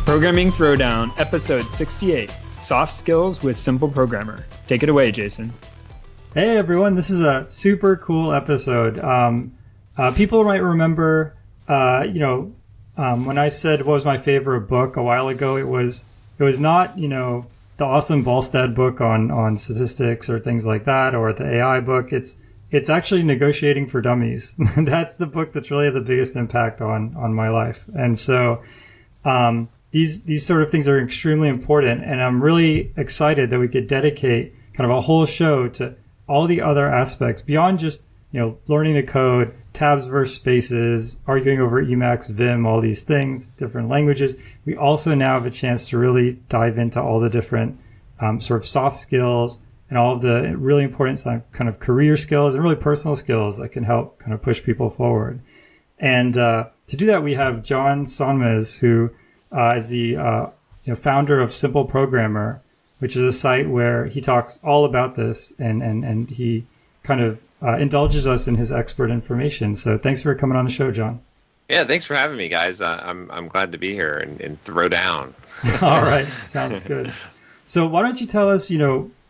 Programming Throwdown, episode 68, Soft Skills with SimpleProgrammer. Take it away, Jason. Hey everyone, this is a super cool episode. People might remember, when I said what was my favorite book a while ago, it was not, the awesome Volstead book on statistics or things like that, or the AI book. It's actually Negotiating for Dummies. That's the book that's really had the biggest impact on my life. And so, these sort of things are extremely important, and I'm really excited that we could dedicate kind of a whole show to all the other aspects beyond just, learning to code, tabs versus spaces, arguing over Emacs, Vim, all these things, different languages. We also now have a chance to really dive into all the different sort of soft skills and all of the really important kind of career skills and really personal skills that can help kind of push people forward. And to do that, we have John Sonmez, who is the founder of SimpleProgrammer, which is a site where he talks all about this and he kind of indulges us in his expert information. So thanks for coming on the show, John. Yeah, thanks for having me, guys. I'm glad to be here and throw down. All right, sounds good. So why don't you tell us,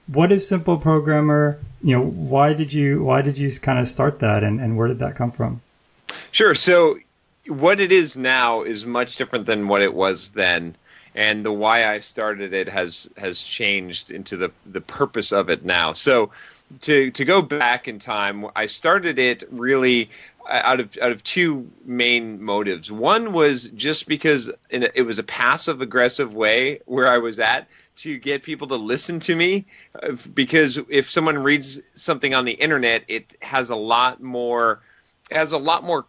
what is SimpleProgrammer? Why did you kind of start that, and where did that come from? Sure. So what it is now is much different than what it was then. And the why I started it has changed into the purpose of it now. So to go back in time, I started it really out of two main motives. One was just because it was a passive aggressive way where I was at to get people to listen to me, because if someone reads something on the internet, it has a lot more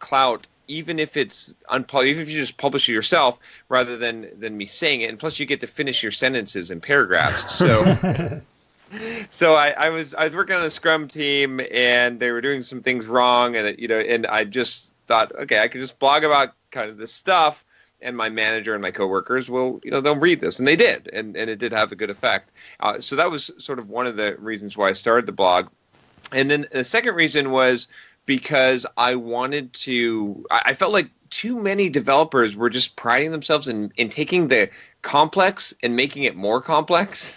clout, even if it's unpublished, even if you just publish it yourself rather than me saying it. And plus you get to finish your sentences in paragraphs. So so I was working on a Scrum team, and they were doing some things wrong, and I just thought, okay, I could just blog about kind of this stuff, and my manager and my coworkers will, they'll read this, and they did, and it did have a good effect. So that was sort of one of the reasons why I started the blog. And then the second reason was because I felt like too many developers were just priding themselves in taking the complex and making it more complex,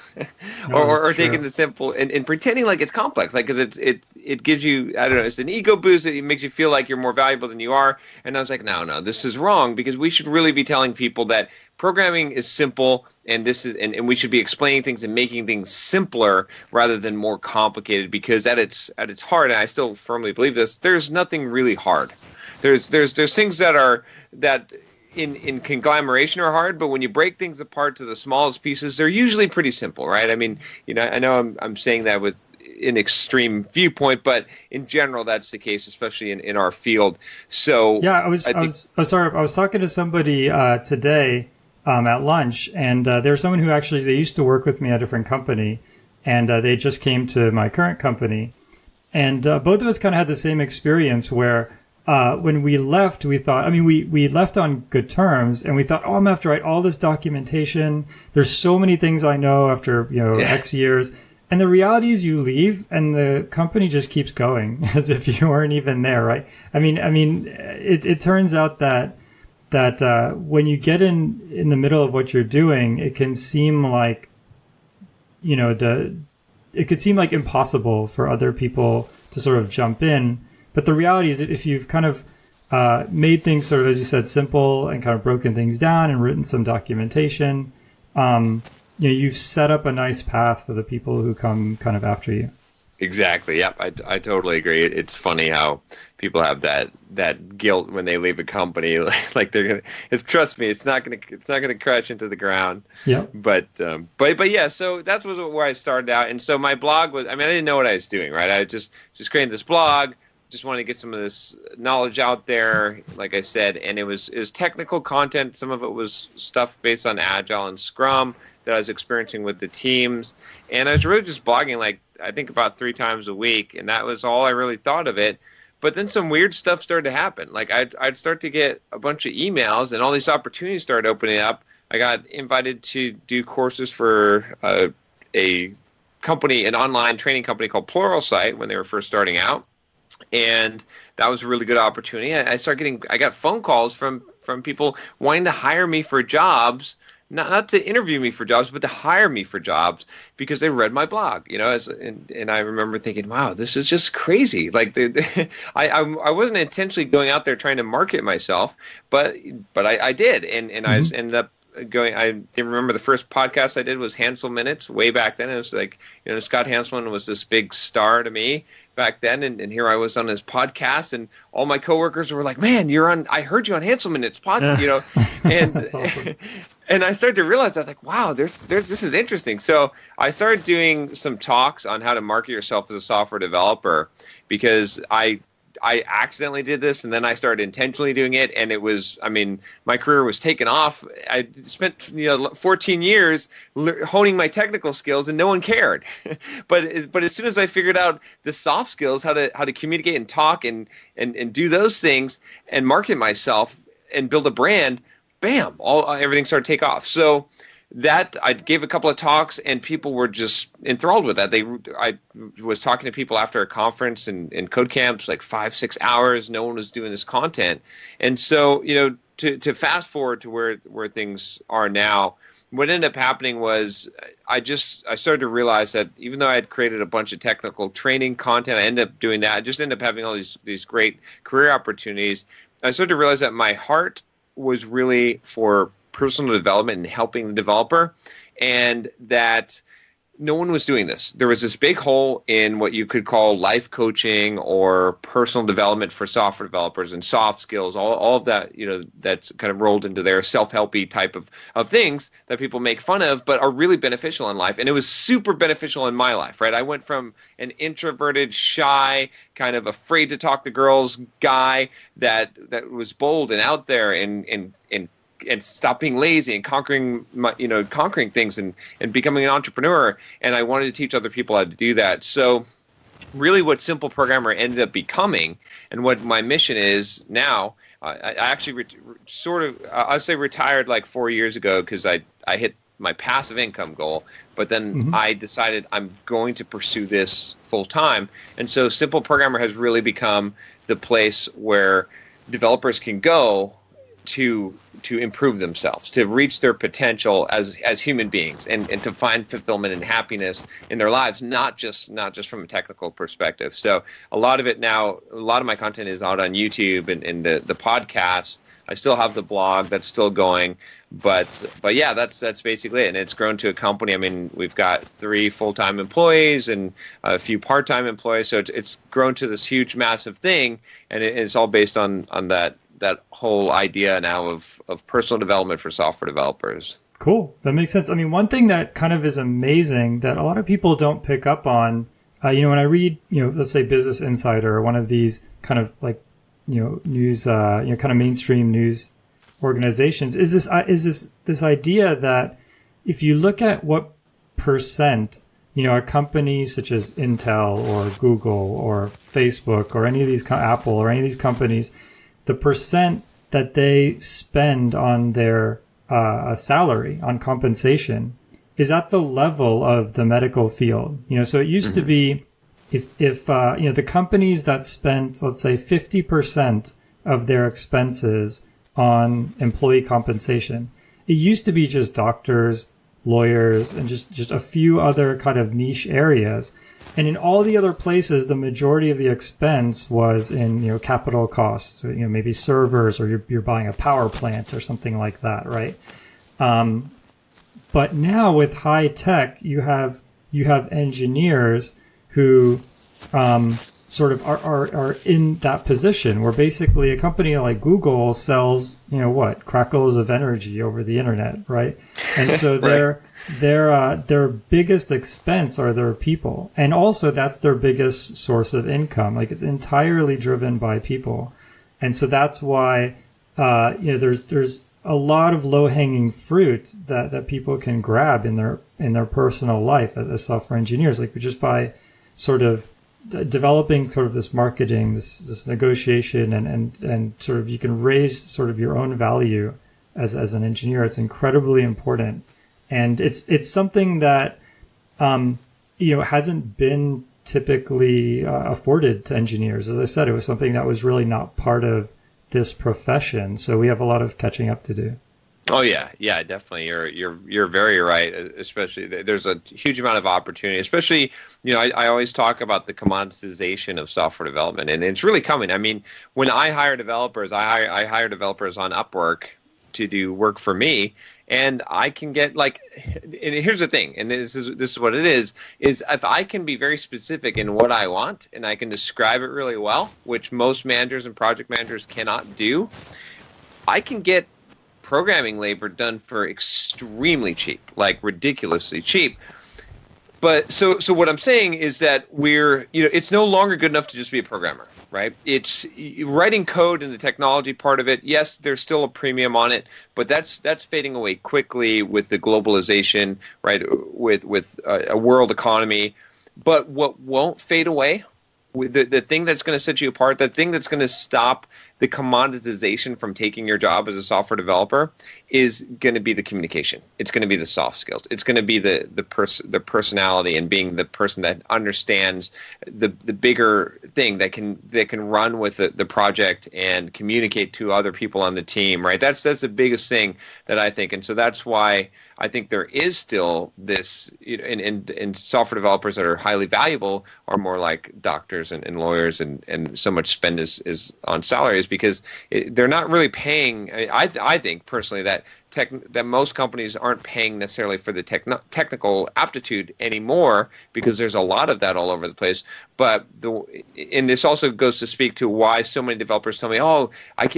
or taking the simple and pretending like it's complex, like, because it gives you, I don't know, it's an ego boost. It makes you feel like you're more valuable than you are. And I was like, no, this is wrong, because we should really be telling people that programming is simple, and this is, and we should be explaining things and making things simpler rather than more complicated, because at its heart, and I still firmly believe this, there's nothing really hard. There's things that in conglomeration are hard, but when you break things apart to the smallest pieces, they're usually pretty simple, right? I mean, I know I'm saying that with an extreme viewpoint, but in general, that's the case, especially in our field. So yeah, I was talking to somebody today at lunch, and there's someone who they used to work with me at a different company, and they just came to my current company, and both of us kind of had the same experience where when we left, we thought, we left on good terms, and we thought, I'm going to have to write all this documentation. There's so many things I know after, X years. And the reality is you leave and the company just keeps going as if you weren't even there, right? It turns out that when you get in the middle of what you're doing, it can seem like, it could seem like impossible for other people to sort of jump in. But the reality is that if you've kind of made things sort of, as you said, simple, and kind of broken things down and written some documentation, you've set up a nice path for the people who come kind of after you. Exactly. Yep. I totally agree. It's funny how people have that guilt when they leave a company, like they're gonna. Trust me, it's not gonna crash into the ground. Yeah. But yeah. So that was where I started out, and so my blog was. I didn't know what I was doing. Right. I just created this blog. Just wanted to get some of this knowledge out there, like I said, and it was technical content. Some of it was stuff based on Agile and Scrum that I was experiencing with the teams, and I was really just blogging, like, I think about 3 times a week, and that was all I really thought of it. But then some weird stuff started to happen. Like I'd start to get a bunch of emails, and all these opportunities started opening up. I got invited to do courses for a company, an online training company called Pluralsight when they were first starting out. And that was a really good opportunity. I got phone calls from people wanting to hire me for jobs not to interview me for jobs, but to hire me for jobs because they read my blog, and I remember thinking, wow, this is just crazy. Like I wasn't intentionally going out there trying to market myself, but I did. And I ended up going, I didn't remember the first podcast I did was Hansel Minutes way back then. It was like, Scott Hanselman was this big star to me back then. And here I was on his podcast, and all my coworkers were like, man, I heard you on Hansel Minutes podcast, and, That's awesome. And I started to realize, I was like, wow, this is interesting. So I started doing some talks on how to market yourself as a software developer, because I accidentally did this, and then I started intentionally doing it, and it was, my career was taken off. I spent 14 years honing my technical skills, and no one cared. but as soon as I figured out the soft skills, how to communicate and talk and do those things and market myself and build a brand, bam, everything started to take off. So that I gave a couple of talks, and people were just enthralled with that. I was talking to people after a conference and code camps, like 5-6 hours. No one was doing this content. And so, to fast forward to where things are now, what ended up happening was I started to realize that even though I had created a bunch of technical training content, I ended up doing that. I just ended up having all these great career opportunities. I started to realize that my heart was really for personal development and helping the developer, and that no one was doing this. There was this big hole in what you could call life coaching or personal development for software developers and soft skills, all of that, that's kind of rolled into their self-helpy type of things that people make fun of, but are really beneficial in life. And it was super beneficial in my life, right? I went from an introverted, shy, kind of afraid to talk to girls guy that was bold and out there and stop being lazy and conquering things and becoming an entrepreneur. And I wanted to teach other people how to do that. So really what SimpleProgrammer ended up becoming, and what my mission is now, I actually I'd say retired like 4 years ago, because I hit my passive income goal, but then I decided I'm going to pursue this full time. And so SimpleProgrammer has really become the place where developers can go to improve themselves, to reach their potential as human beings, and to find fulfillment and happiness in their lives, not just from a technical perspective. So a lot of my content is out on YouTube and the podcast. I still have the blog that's still going, but yeah, that's basically it. And it's grown to a company. We've got 3 full-time employees and a few part-time employees. So it's grown to this huge, massive thing, and it's all based on that whole idea now of personal development for software developers. Cool. That makes sense. One thing that kind of is amazing that a lot of people don't pick up on, when I read, let's say Business Insider or one of these kind of like, news, kind of mainstream news organizations, is this idea that if you look at what percent, a company such as Intel or Google or Facebook or any of these, Apple or any of these companies, the percent that they spend on their salary, on compensation, is at the level of the medical field. So it used to be, if the companies that spent, let's say, 50% of their expenses on employee compensation, it used to be just doctors, lawyers, and just a few other kind of niche areas. And in all the other places, the majority of the expense was in, capital costs, so, maybe servers, or you're buying a power plant or something like that, right? But now with high tech, you have engineers who sort of are in that position where basically a company like Google sells, crackles of energy over the internet, right? And so Right. their biggest expense are their people, and also that's their biggest source of income. Like, it's entirely driven by people, and so that's why there's a lot of low hanging fruit that people can grab in their personal life as software engineers, like just by sort of developing sort of this marketing, this negotiation, and sort of you can raise sort of your own value as an engineer. It's incredibly important. And it's something that, hasn't been typically afforded to engineers. As I said, it was something that was really not part of this profession. So we have a lot of catching up to do. Oh yeah, definitely. You're very right. Especially there's a huge amount of opportunity. Especially, I always talk about the commoditization of software development, and it's really coming. I mean, when I hire developers, I hire developers on Upwork to do work for me, and I can get like. And here's the thing, and this is what it is if I can be very specific in what I want, and I can describe it really well, which most managers and project managers cannot do, I can get programming labor done for extremely cheap, like ridiculously cheap. But so what I'm saying is that it's no longer good enough to just be a programmer, right? It's writing code and the technology part of it. Yes, there's still a premium on it, but that's fading away quickly with the globalization, right? With a world economy. But what won't fade away, the thing that's going to set you apart, the thing that's going to stop the commoditization from taking your job as a software developer, is going to be the communication. It's going to be the soft skills. It's going to be the personality and being the person that understands the bigger thing, that can run with the project and communicate to other people on the team. Right. That's the biggest thing that I think, and so that's why I think there is still this, and software developers that are highly valuable are more like doctors and lawyers, and so much spend is on salaries, because they're not really paying. I think personally that most companies aren't paying necessarily for the technical aptitude anymore, because there's a lot of that all over the place. But and this also goes to speak to why so many developers tell me, "Oh,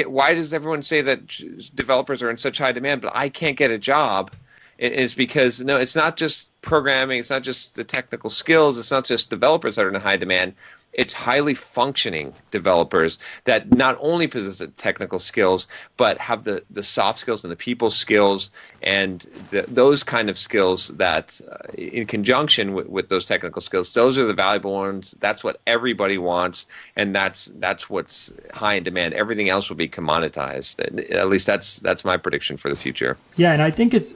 why does everyone say that developers are in such high demand, but I can't get a job?" It's because, no, it's not just programming, it's not just the technical skills, it's not just developers that are in high demand. It's highly functioning developers that not only possess the technical skills, but have the soft skills and the people skills, and those kind of skills that, in conjunction with those technical skills, those are the valuable ones. That's what everybody wants, and that's what's high in demand. Everything else will be commoditized. At least that's my prediction for the future. Yeah, and I think it's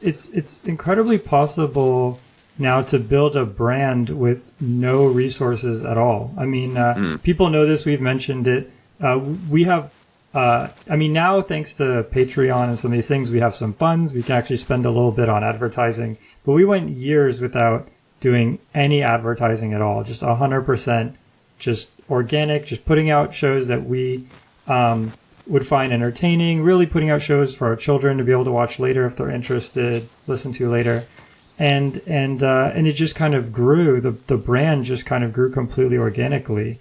incredibly possible now to build a brand with no resources at all. I mean, people know this. We've mentioned it. We have, now thanks to Patreon and some of these things, we have some funds. We can actually spend a little bit on advertising. But we went years without doing any advertising at all. Just 100% just organic, just putting out shows that we would find entertaining, really putting out shows for our children to be able to watch later if they're interested, listen to later. And it just kind of grew. The brand just kind of grew completely organically.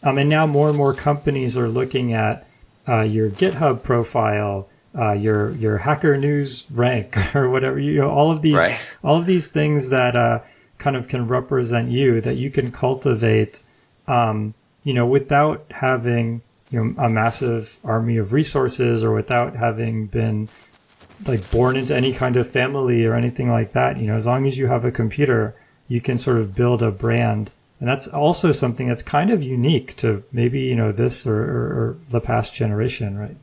And now more and more companies are looking at your GitHub profile, your Hacker News rank, or whatever. All of these things that kind of can represent you, that you can cultivate, without having a massive army of resources, or without having been like born into any kind of family or anything like that. As long as you have a computer, you can sort of build a brand. And that's also something that's kind of unique to maybe, this or the past generation, right?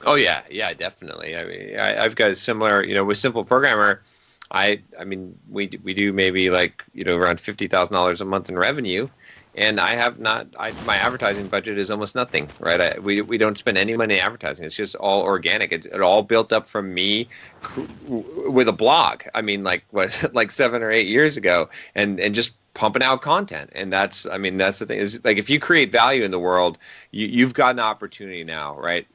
Oh yeah, definitely. I mean, I've got a similar, with SimpleProgrammer, we do maybe like, around $50,000 a month in revenue. And I have my advertising budget is almost nothing, right? We don't spend any money advertising. It's just all organic. It all built up from me with a blog. I mean, like 7 or 8 years ago, and just pumping out content. And that's the thing, is like, if you create value in the world, you've got an opportunity now, right?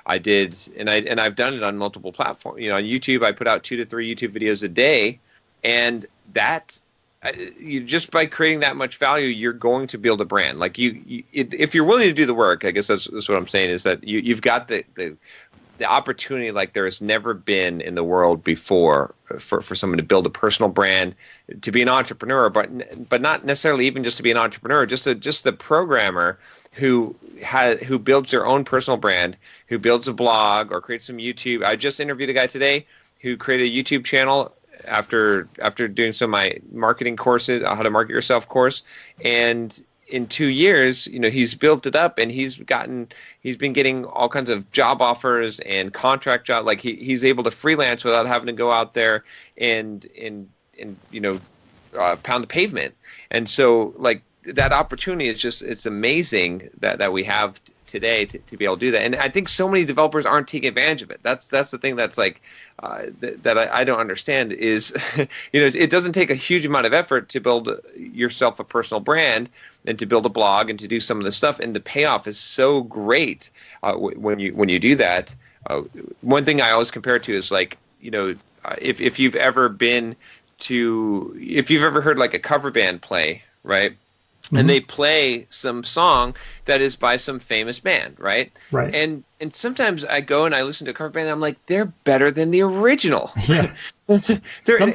I did, and I've done it on multiple platforms. On YouTube, I put out 2 to 3 YouTube videos a day, and that. Just by creating that much value, you're going to build a brand. Like if you're willing to do the work, I guess that's what I'm saying, is that you've got the opportunity like there has never been in the world before for someone to build a personal brand, to be an entrepreneur, but not necessarily even just to be an entrepreneur, just a programmer who builds their own personal brand, who builds a blog or creates some YouTube. I just interviewed a guy today who created a YouTube channel after doing some of my marketing courses, how to market yourself course, and in 2 years, he's built it up, and he's been getting all kinds of job offers and contract job. Like he's able to freelance without having to go out there and pound the pavement. And so like that opportunity is it's amazing that we have today to be able to do that. And I think so many developers aren't taking advantage of it. That's the thing that's like that I don't understand is, it doesn't take a huge amount of effort to build yourself a personal brand and to build a blog and to do some of the stuff. And the payoff is so great when you do that. One thing I always compare it to is like, if you've ever heard like a cover band play, right? Mm-hmm. And they play some song that is by some famous band, right? Right. And sometimes I go and I listen to a cover band and I'm like, they're better than the original. Yeah. One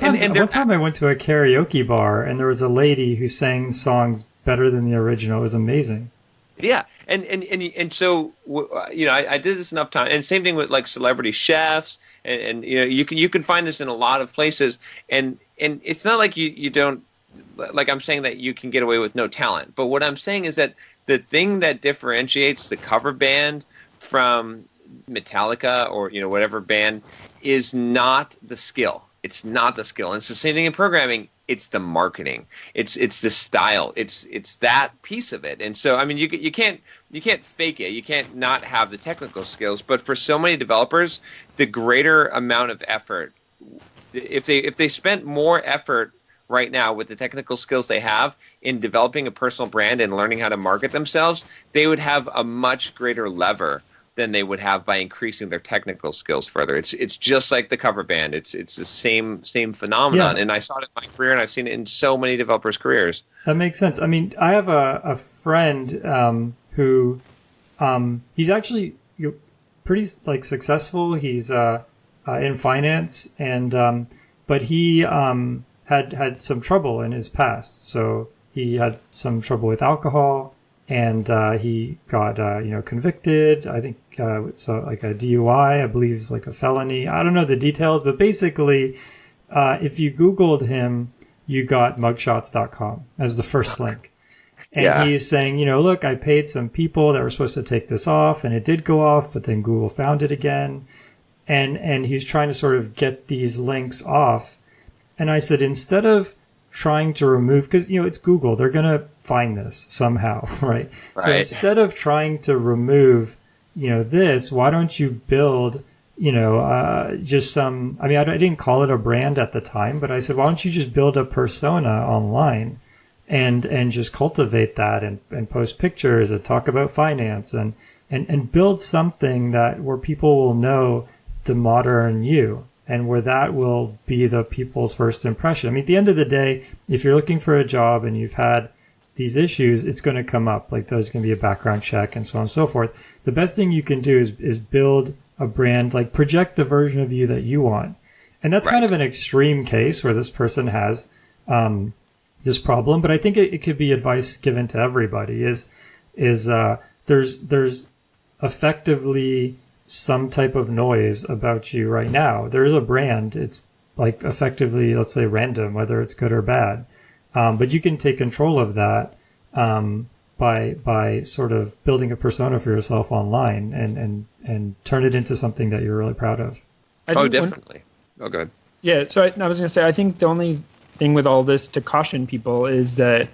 time I went to a karaoke bar and there was a lady who sang songs better than the original. It was amazing. Yeah. And so, I did this enough time, and same thing with like celebrity chefs, and you can find this in a lot of places, and it's not like you don't, like I'm saying that you can get away with no talent, but what I'm saying is that the thing that differentiates the cover band from Metallica or whatever band is not the skill. It's not the skill, and it's the same thing in programming. It's the marketing. It's the style. It's that piece of it. And so, I mean, you can't fake it. You can't not have the technical skills. But for so many developers, the greater amount of effort, if they spent more effort right now with the technical skills they have in developing a personal brand and learning how to market themselves, they would have a much greater lever than they would have by increasing their technical skills further. It's just like the cover band. It's the same phenomenon. Yeah. And I saw it in my career, and I've seen it in so many developers' careers. That makes sense. I mean, I have a friend who he's actually pretty like successful. He's in finance, and but he had some trouble in his past. So he had some trouble with alcohol. And he got convicted. I think so, like a DUI. I believe is like a felony. I don't know the details, but basically, if you Googled him, you got mugshots.com as the first link. And he's saying, look, I paid some people that were supposed to take this off, and it did go off, but then Google found it again. And he's trying to sort of get these links off. And I said, instead of trying to remove, because it's Google, they're gonna find this somehow, right? So instead of trying to remove this, why don't you build just some, I mean, I didn't call it a brand at the time, but I said, why don't you just build a persona online and just cultivate that and post pictures and talk about finance and build something where people will know the modern you, and where that will be the people's first impression. I mean, at the end of the day, if you're looking for a job and you've had these issues, it's going to come up. Like there's going to be a background check and so on and so forth. The best thing you can do is build a brand, like project the version of you that you want. And that's kind of an extreme case where this person has this problem. But I think it could be advice given to everybody is there's effectively some type of noise about you right now. There is a brand. It's like effectively, let's say, random, whether it's good or bad. But you can take control of that by sort of building a persona for yourself online and turn it into something that you're really proud of. Definitely. Oh, good. Yeah, so I was going to say, I think the only thing with all this to caution people is that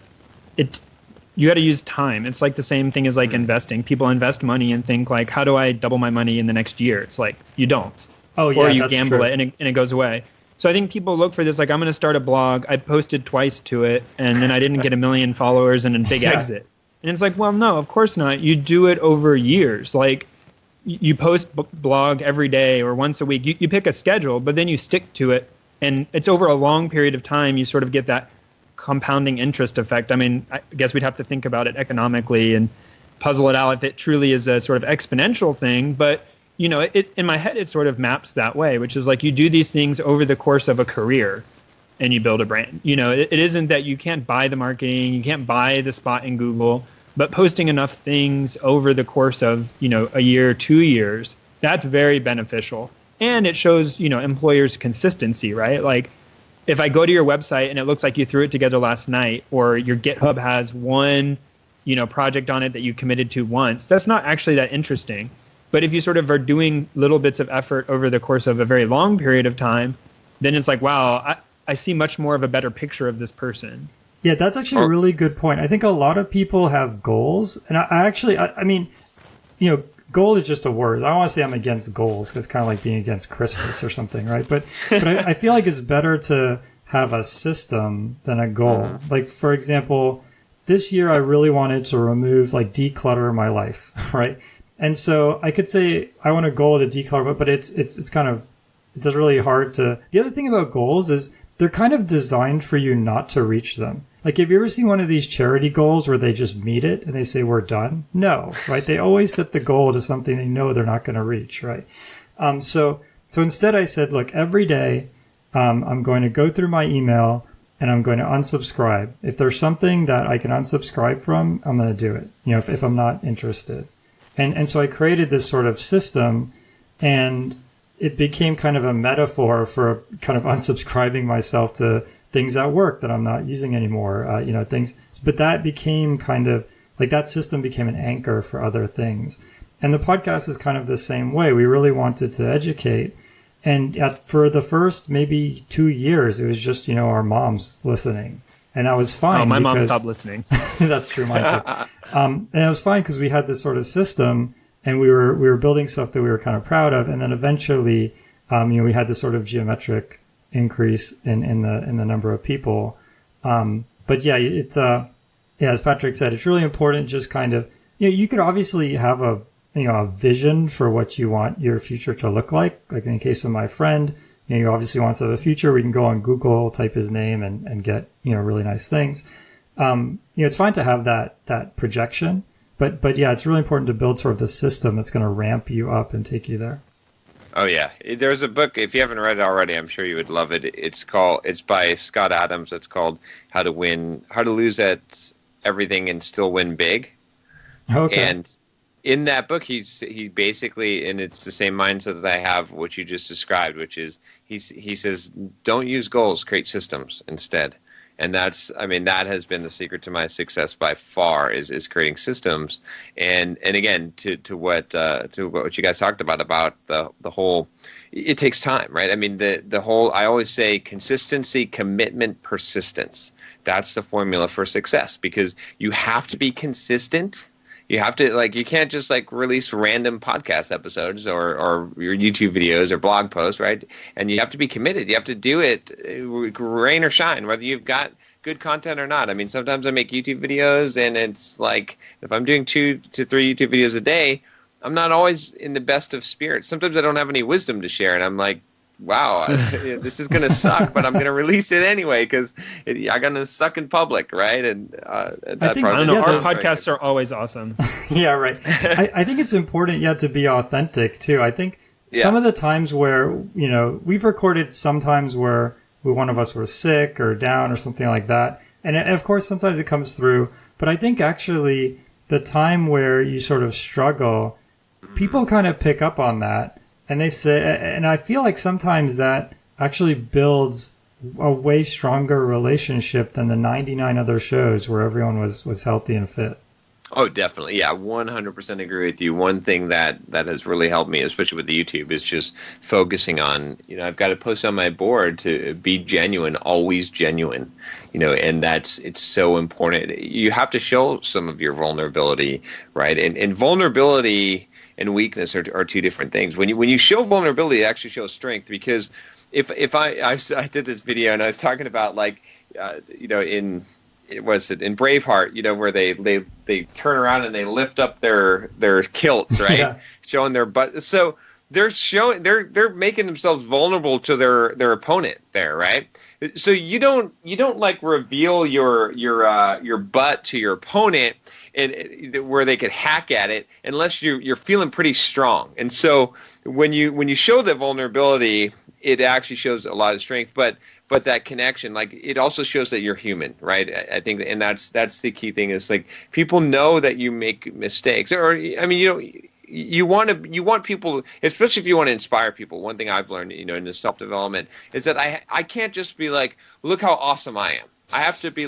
you got to use time. It's like the same thing as like investing. People invest money and think like, how do I double my money in the next year? It's like, you don't. Oh, yeah, or you gamble it and it goes away. So I think people look for this, like, I'm going to start a blog. I posted twice to it, and then I didn't get 1 million followers and a big exit. And it's like, well, no, of course not. You do it over years. Like, you post blog every day or once a week. You pick a schedule, but then you stick to it. And it's over a long period of time, you sort of get that compounding interest effect. I mean, I guess we'd have to think about it economically and puzzle it out if it truly is a sort of exponential thing. But it in my head, it sort of maps that way, which is like you do these things over the course of a career and you build a brand. It isn't that you can't buy the marketing, you can't buy the spot in Google, but posting enough things over the course of, a year, 2 years, that's very beneficial. And it shows, employers' consistency, right? Like if I go to your website and it looks like you threw it together last night, or your GitHub has one, project on it that you committed to once, that's not actually that interesting. But if you sort of are doing little bits of effort over the course of a very long period of time, then it's like, wow, I see much more of a better picture of this person. Yeah, that's actually a really good point. I think a lot of people have goals. And I mean, goal is just a word. I don't want to say I'm against goals, because it's kind of like being against Christmas or something, right? But I feel like it's better to have a system than a goal. Like, for example, this year I really wanted to declutter my life, right? And so I could say I want a goal to declutter, but it's really hard to. The other thing about goals is they're kind of designed for you not to reach them. Like, have you ever seen one of these charity goals where they just meet it and they say, we're done? No, right? They always set the goal to something they know they're not going to reach, right? So instead I said, look, every day I'm going to go through my email and I'm going to unsubscribe. If there's something that I can unsubscribe from, I'm going to do it, if I'm not interested. And so I created this sort of system, and it became kind of a metaphor for kind of unsubscribing myself to things at work that I'm not using anymore, things. But that became kind of like that system became an anchor for other things. And the podcast is kind of the same way. We really wanted to educate. And for the first maybe 2 years, it was just, our moms listening. And that was fine. Oh, my mom stopped listening. That's true, mine too. And it was fine because we had this sort of system, and we were building stuff that we were kind of proud of. And then eventually, we had this sort of geometric increase in the number of people. But yeah, it's as Patrick said, it's really important. Just kind of, you could obviously have a vision for what you want your future to look like. Like in the case of my friend, he obviously wants to have a future. We can go on Google, type his name, and get really nice things. It's fine to have that projection, but yeah, it's really important to build sort of the system that's going to ramp you up and take you there. Oh yeah, there's a book. If you haven't read it already, I'm sure you would love it. It's by Scott Adams. It's called How to Lose at Everything and Still Win Big. Okay. And in that book, he basically, and it's the same mindset that I have, what you just described, which is he says, don't use goals, create systems instead. And that has been the secret to my success by far is creating systems. And again, to what you guys talked about the whole, it takes time, right? I mean, the whole, I always say consistency, commitment, persistence. That's the formula for success, because you have to be consistent. You have to, you can't just release random podcast episodes or your YouTube videos or blog posts, right? And you have to be committed. You have to do it, rain or shine, whether you've got good content or not. I mean, sometimes I make YouTube videos, and it's like, if I'm doing 2 to 3 YouTube videos a day, I'm not always in the best of spirits. Sometimes I don't have any wisdom to share, and I'm like, wow, this is going to suck, but I'm going to release it anyway because I'm going to suck in public, right? And I don't know. Our podcasts are always awesome. Yeah, right. I think it's important, to be authentic too. I think some of the times where, we've recorded sometimes where one of us was sick or down or something like that. And of course, sometimes it comes through. But I think actually the time where you sort of struggle, people kind of pick up on that. And they say, and I feel like sometimes that actually builds a way stronger relationship than the 99 other shows where everyone was healthy and fit. Oh, definitely. Yeah, 100% agree with you. One thing that has really helped me, especially with the YouTube, is just focusing on, I've got to post on my board to be genuine, always genuine, and it's so important. You have to show some of your vulnerability, right? And vulnerability and weakness are two different things. When you show vulnerability, it actually shows strength, because if I did this video and I was talking about in Braveheart, where they turn around and they lift up their kilts, right? Yeah. Showing their butt. So they're making themselves vulnerable to their opponent there, right? So you don't reveal your butt to your opponent and where they could hack at it unless you're feeling pretty strong. And so when you show that vulnerability, it actually shows a lot of strength, but that connection, it also shows that you're human, right? I think, and that's the key thing is people know that you make mistakes, or you want people, especially if you want to inspire people. One thing I've learned, in the self-development is that I can't just be look how awesome I am. I have to be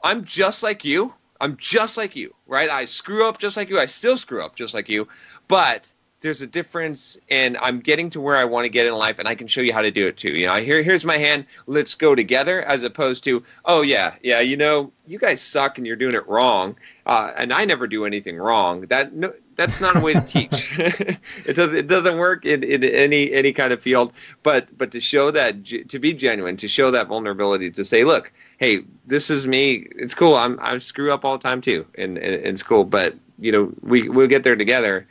I'm just like you. I'm just like you, right? I screw up just like you. I still screw up just like you, but there's a difference, and I'm getting to where I want to get in life, and I can show you how to do it too. Here's my hand. Let's go together, as opposed to, oh yeah, you guys suck and you're doing it wrong, and I never do anything wrong. That that's not a way to teach. It doesn't work in any kind of field. But to show that, to be genuine, to show that vulnerability, to say, look, hey, this is me. It's cool. I screw up all the time too in school, but we'll get there together.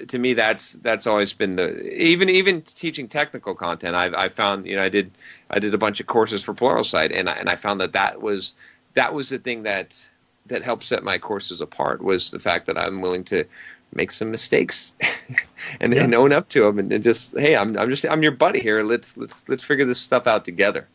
To me, that's always been even teaching technical content. I found I did a bunch of courses for Pluralsight, and I found that was the thing that helped set my courses apart, was the fact that I'm willing to make some mistakes and own up to them, and just, hey, I'm your buddy here. Let's figure this stuff out together.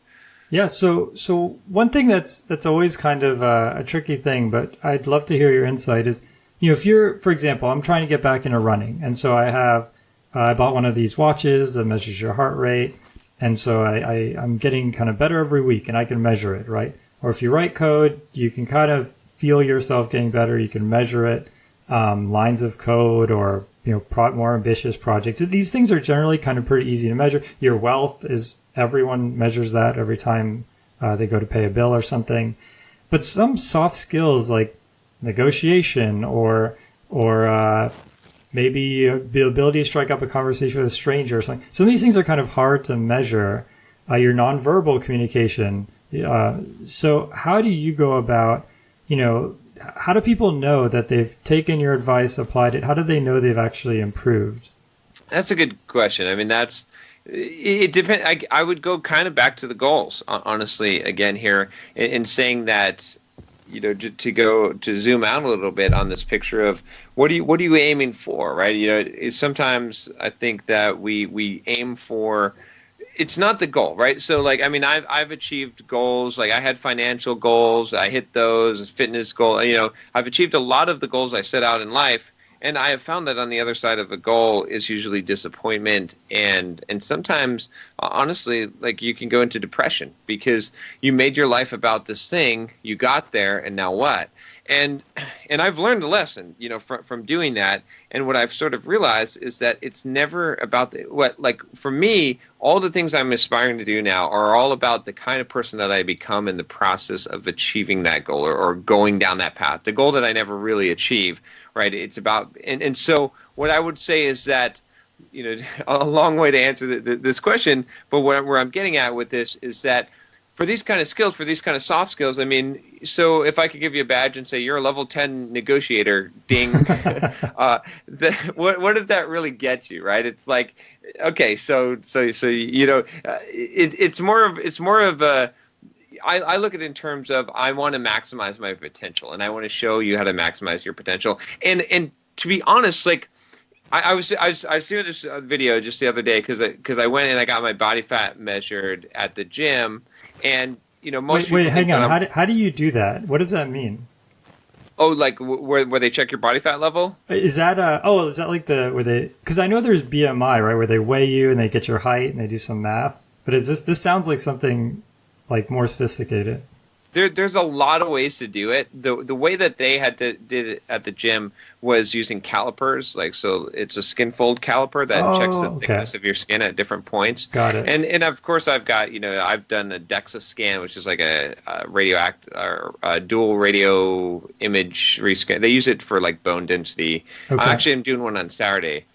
Yeah. So one thing that's always kind of a tricky thing, but I'd love to hear your insight is, if you're, for example, I'm trying to get back into running, and so I bought one of these watches that measures your heart rate, and so I'm getting kind of better every week, and I can measure it, right? Or if you write code, you can kind of feel yourself getting better. You can measure it, lines of code, or more ambitious projects. These things are generally kind of pretty easy to measure. Your wealth everyone measures that every time they go to pay a bill or something. But some soft skills like negotiation or maybe the ability to strike up a conversation with a stranger or something. Some of these things are kind of hard to measure. Your nonverbal communication. So how do you go about, how do people know that they've taken your advice, applied it? How do they know they've actually improved? That's a good question. I mean, it depends. I would go kind of back to the goals, honestly, again here, in saying that, to zoom out a little bit on this picture of what are you aiming for, right? Sometimes I think that we aim for, it's not the goal, right? So I've achieved goals. Like I had financial goals, I hit those, fitness goal. I've achieved a lot of the goals I set out in life, and I have found that on the other side of a goal is usually disappointment, and sometimes, honestly, like you can go into depression because you made your life about this thing, you got there, and now what? And I've learned a lesson, from doing that. And what I've sort of realized is that it's never about for me, all the things I'm aspiring to do now are all about the kind of person that I become in the process of achieving that goal or going down that path, the goal that I never really achieve, right? It's about, and so what I would say is that, a long way to answer this question, but where I'm getting at with this is that for these kind of skills, for these kind of soft skills, I mean, so if I could give you a badge and say you're a level 10 negotiator, ding, what did that really get you, right? It's like, okay, so it's more of a, I look at it in terms of I want to maximize my potential, and I want to show you how to maximize your potential. And to be honest, like I was doing this video just the other day because I went and I got my body fat measured at the gym. And most people. Wait, hang on. How do you do that? What does that mean? Oh, like where they check your body fat level? Is that like where they? Because I know there's BMI, right, where they weigh you and they get your height and they do some math. But is this sounds like something like more sophisticated? There's a lot of ways to do it. The way that they did it at the gym was using calipers. So it's a skin fold caliper that checks the thickness of your skin at different points. Got it. And of course I've got I've done a DEXA scan, which is like a dual radio image rescan. They use it for like bone density. Okay. I'm doing one on Saturday,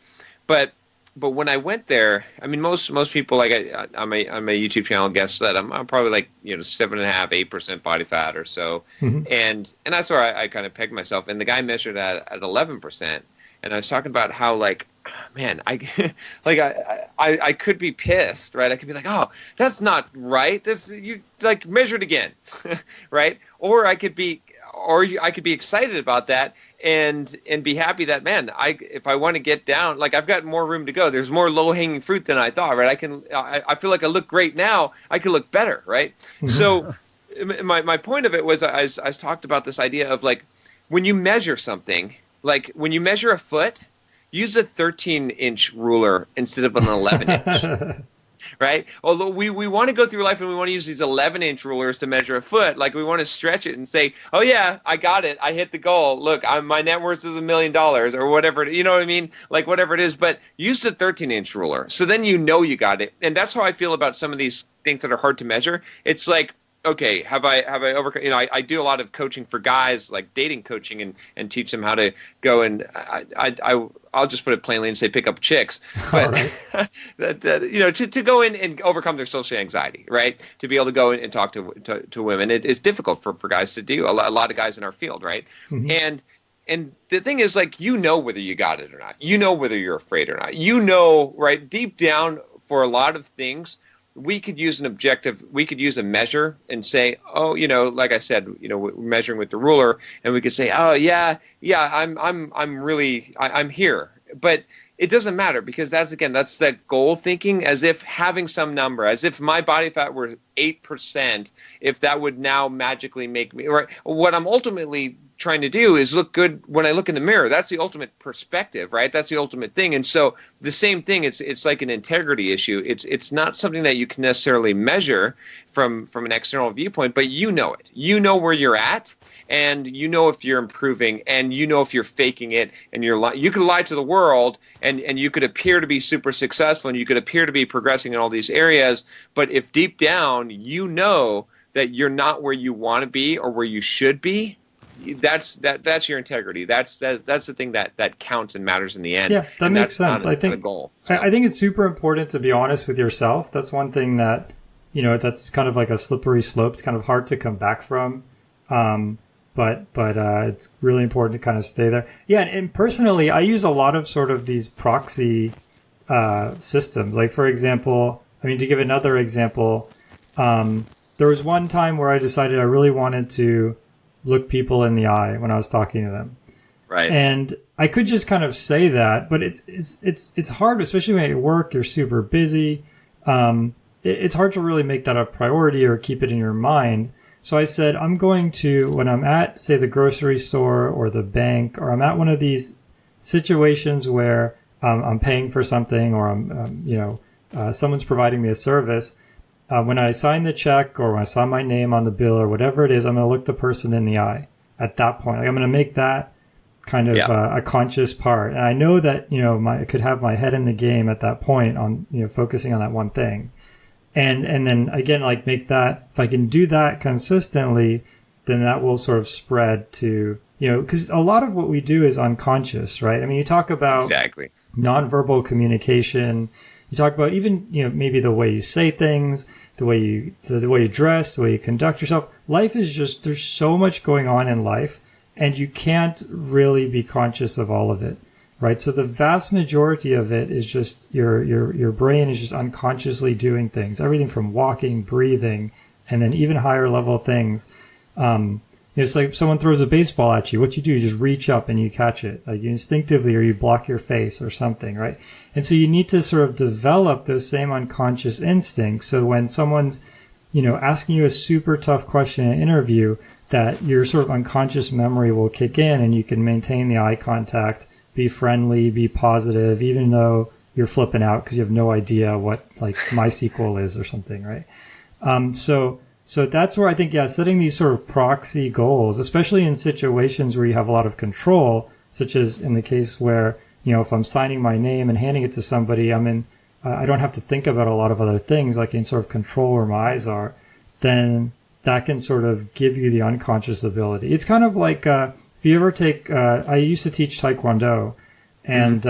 but when I went there, I mean, most people, like on my YouTube channel, guess that I'm probably like 7.5%, 8% body fat or so, and that's where I kind of pegged myself. And the guy measured at 11%, and I was talking about how man, I could be pissed, right? I could be like, oh, that's not right. You measure it again, right? Or I could be excited about that and be happy that, man, if I want to get down, I've got more room to go. There's more low hanging fruit than I thought, right? I feel like I look great now. I can look better, right? So my point of it was I talked about this idea of when you measure something, when you measure a foot, use a 13-inch ruler instead of an 11-inch. Right? Although we want to go through life and we want to use these 11-inch rulers to measure a foot, we want to stretch it and say, oh yeah, I got it, I hit the goal. Look, my net worth is $1 million or whatever. You know what I mean? Whatever it is. But use the 13-inch ruler, so then you got it. And that's how I feel about some of these things that are hard to measure. It's like okay, have I overcome? I do a lot of coaching for guys, like dating coaching, and teach them how to go and I'll just put it plainly and say pick up chicks, but Right. to go in and overcome their social anxiety, right? To be able to go in and talk to women, it's difficult for guys to do. A lot of guys in our field, right? Mm-hmm. And the thing is, like, whether you got it or not. Whether you're afraid or not. Right? Deep down, for a lot of things, we could use an objective. We could use a measure and say, oh, like I said, we're measuring with the ruler, and we could say, oh, yeah, I'm here. But it doesn't matter, because that's that goal thinking, as if having some number, as if my body fat were 8%, if that would now magically make me right. What I'm ultimately trying to do is look good when I look in the mirror. That's the ultimate perspective, right? That's the ultimate thing. And so the same thing, it's like an integrity issue. It's not something that you can necessarily measure from an external viewpoint, but you know it. You know where you're at, and you know if you're improving, and you know if you're faking it, and you could lie to the world, and you could appear to be super successful, and you could appear to be progressing in all these areas, but if deep down you know that you're not where you want to be or where you should be, that's your integrity. That's the thing that counts and matters in the end. Yeah, that makes sense. I think the goal. So. I think it's super important to be honest with yourself. That's one thing that, that's kind of like a slippery slope. It's kind of hard to come back from. But it's really important to kind of stay there. Yeah, and personally, I use a lot of sort of these proxy systems. Like, for example, to give another example, there was one time where I decided I really wanted to look people in the eye when I was talking to them. Right. And I could just kind of say that, but it's hard, especially when at work you're super busy. It's hard to really make that a priority or keep it in your mind. So I said, I'm going to, when I'm at, say, the grocery store or the bank, or I'm at one of these situations where I'm paying for something, or someone's providing me a service. When I sign the check, or when I sign my name on the bill, or whatever it is, I'm going to look the person in the eye at that point. Like, I'm going to make that kind of a conscious part. And I know that, I could have my head in the game at that point on, focusing on that one thing. And then again, like, make that, if I can do that consistently, then that will sort of spread to, because a lot of what we do is unconscious, right? You talk about exactly nonverbal communication. You talk about even, maybe the way you say things, the way you dress, the way you conduct yourself. Life is just, there's so much going on in life, and you can't really be conscious of all of it, right? So the vast majority of it is just your brain is just unconsciously doing things, everything from walking, breathing, and then even higher level things. It's like if someone throws a baseball at you, what you do is just reach up and you catch it, like, you instinctively, or you block your face or something, right? And so you need to sort of develop those same unconscious instincts. So when someone's, asking you a super tough question in an interview, that your sort of unconscious memory will kick in, and you can maintain the eye contact, be friendly, be positive, even though you're flipping out because you have no idea what, like, MySQL is or something, right? So that's where I think, setting these sort of proxy goals, especially in situations where you have a lot of control, such as in the case where, if I'm signing my name and handing it to somebody, I don't have to think about a lot of other things, like, in sort of control where my eyes are, then that can sort of give you the unconscious ability. It's kind of like, if you ever take, I used to teach Taekwondo, and,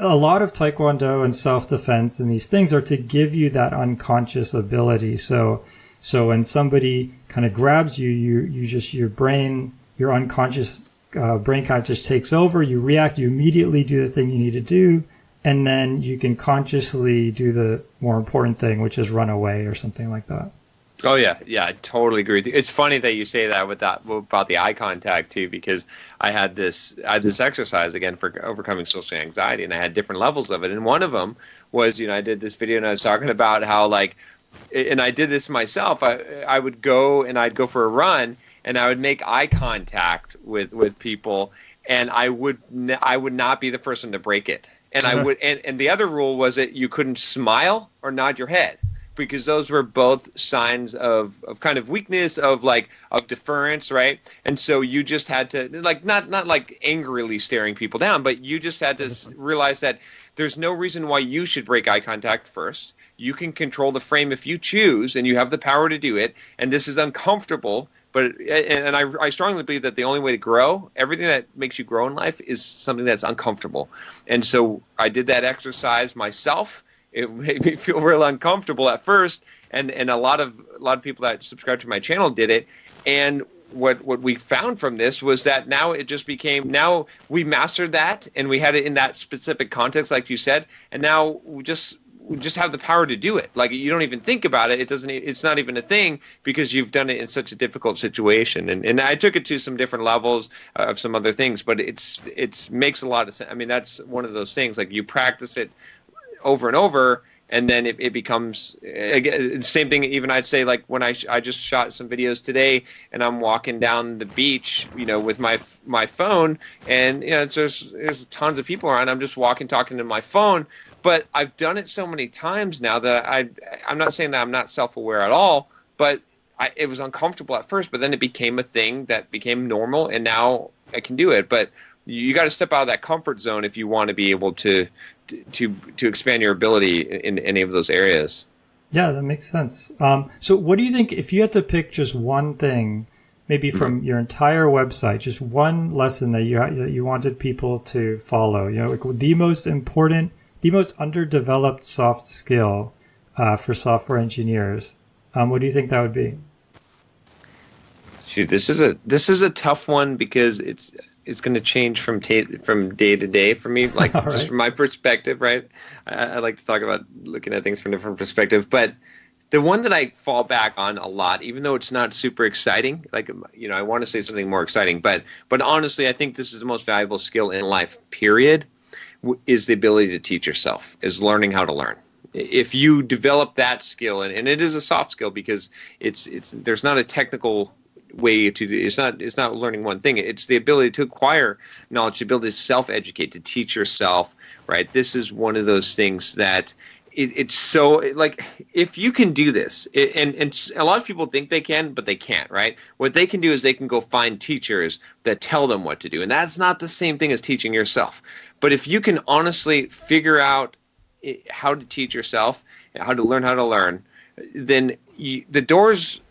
a lot of Taekwondo and self-defense and these things are to give you that unconscious ability. So when somebody kind of grabs you, your brain, your unconscious brain kind of just takes over. You react, you immediately do the thing you need to do, and then you can consciously do the more important thing, which is run away or something like that. Oh yeah, I totally agree with you. It's funny that you say that about the eye contact too, because I had this exercise again for overcoming social anxiety, and I had different levels of it. And one of them was, I did this video and I was talking about how, like, and I did this myself. I would go and I'd go for a run, and I would make eye contact with people, and I would not be the person to break it. And I would, and the other rule was that you couldn't smile or nod your head, because those were both signs of kind of weakness, of deference, right? And so you just had to, like, not like angrily staring people down, but you just had to realize that there's no reason why you should break eye contact first. You can control the frame if you choose, and you have the power to do it. And this is uncomfortable, but I strongly believe that the only way to grow, everything that makes you grow in life, is something that's uncomfortable. And so I did that exercise myself. It made me feel real uncomfortable at first, and a lot of people that subscribe to my channel did it. And what we found from this was that now it just became, now we mastered that, and we had it in that specific context, like you said, and now we just have the power to do it. Like, you don't even think about it. It's not even a thing, because you've done it in such a difficult situation. And I took it to some different levels of some other things, but it makes a lot of sense. I mean, that's one of those things, like, you practice it over and over, and then it becomes, again, same thing. Even I'd say, like, when I just shot some videos today, and I'm walking down the beach, with my phone, and there's tons of people around. I'm just talking to my phone, but I've done it so many times now that I'm not saying that I'm not self-aware at all, but it was uncomfortable at first, but then it became a thing that became normal, and now I can do it. But you got to step out of that comfort zone if you want to be able to expand your ability in any of those areas. Yeah, that makes sense. So what do you think, if you had to pick just one thing, maybe from your entire website, just one lesson that you wanted people to follow, like the most important, the most underdeveloped soft skill for software engineers, what do you think that would be? Shoot, this is a tough one, because it's going to change from day to day for me, like right. Just from my perspective, right? I like to talk about looking at things from a different perspective, but the one that I fall back on a lot, even though it's not super exciting, like, I want to say something more exciting, but honestly, I think this is the most valuable skill in life, period, is the ability to teach yourself, is learning how to learn. If you develop that skill, and it is a soft skill, because there's not a technical way to do, it's not learning one thing. It's the ability to acquire knowledge, the ability to self-educate, to teach yourself, right? This is one of those things that it's so, like, if you can do this, and a lot of people think they can, but they can't, right? What they can do is they can go find teachers that tell them what to do, and that's not the same thing as teaching yourself. But if you can honestly figure out how to teach yourself, how to learn, then the doors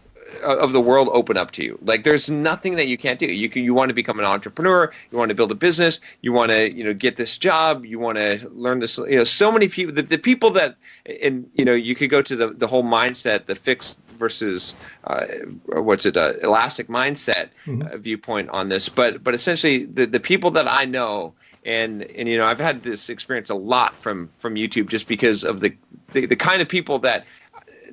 of the world open up to you. Like, there's nothing that you can't do. You want to become an entrepreneur, you want to build a business, you want to get this job, you want to learn this. So many people, the people that, and you could go to the whole mindset, the fixed versus elastic mindset viewpoint on this. But essentially, the people that I know, and I've had this experience a lot from YouTube, just because of the kind of people that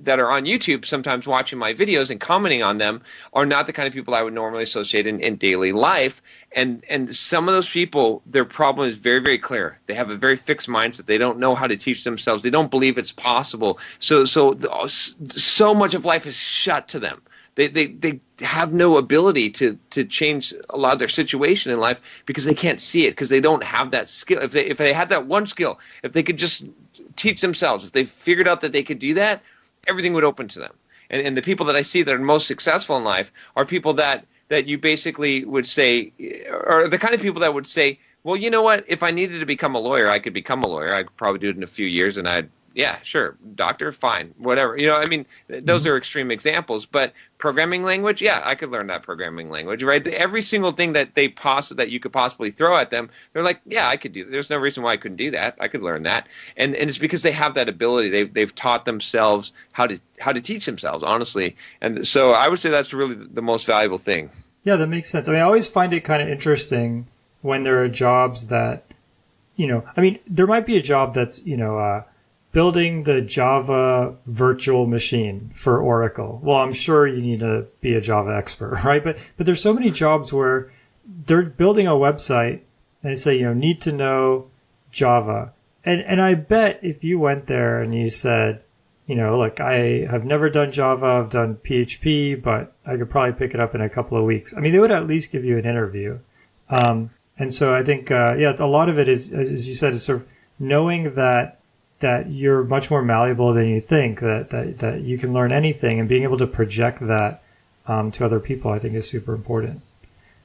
are on YouTube sometimes watching my videos and commenting on them are not the kind of people I would normally associate in daily life. And some of those people, their problem is very, very clear. They have a very fixed mindset. They don't know how to teach themselves. They don't believe it's possible. So much of life is shut to them. They have no ability to change a lot of their situation in life, because they can't see it, because they don't have that skill. If they had that one skill, if they could just teach themselves, if they figured out that they could do that, everything would open to them. And the people that I see that are most successful in life are people that you basically would say, or the kind of people that would say, well, you know what, if I needed to become a lawyer, I could become a lawyer. I could probably do it in a few years, and yeah, sure, doctor, fine, whatever. Those are extreme examples, but programming language, yeah, I could learn that programming language, right? Every single thing that that you could possibly throw at them, they're like, yeah, I could do that. There's no reason why I couldn't do that. I could learn that. And it's because they have that ability. They've taught themselves how to teach themselves, honestly. And so I would say that's really the most valuable thing. Yeah, that makes sense. I always find it kind of interesting when there are jobs that, there might be a job that's, building the Java virtual machine for Oracle. Well, I'm sure you need to be a Java expert, right? But there's so many jobs where they're building a website and they say, need to know Java. And I bet if you went there and you said, look, I have never done Java, I've done PHP, but I could probably pick it up in a couple of weeks. They would at least give you an interview. And so I think, a lot of it is, as you said, is sort of knowing that you're much more malleable than you think, that you can learn anything, and being able to project that to other people, I think, is super important.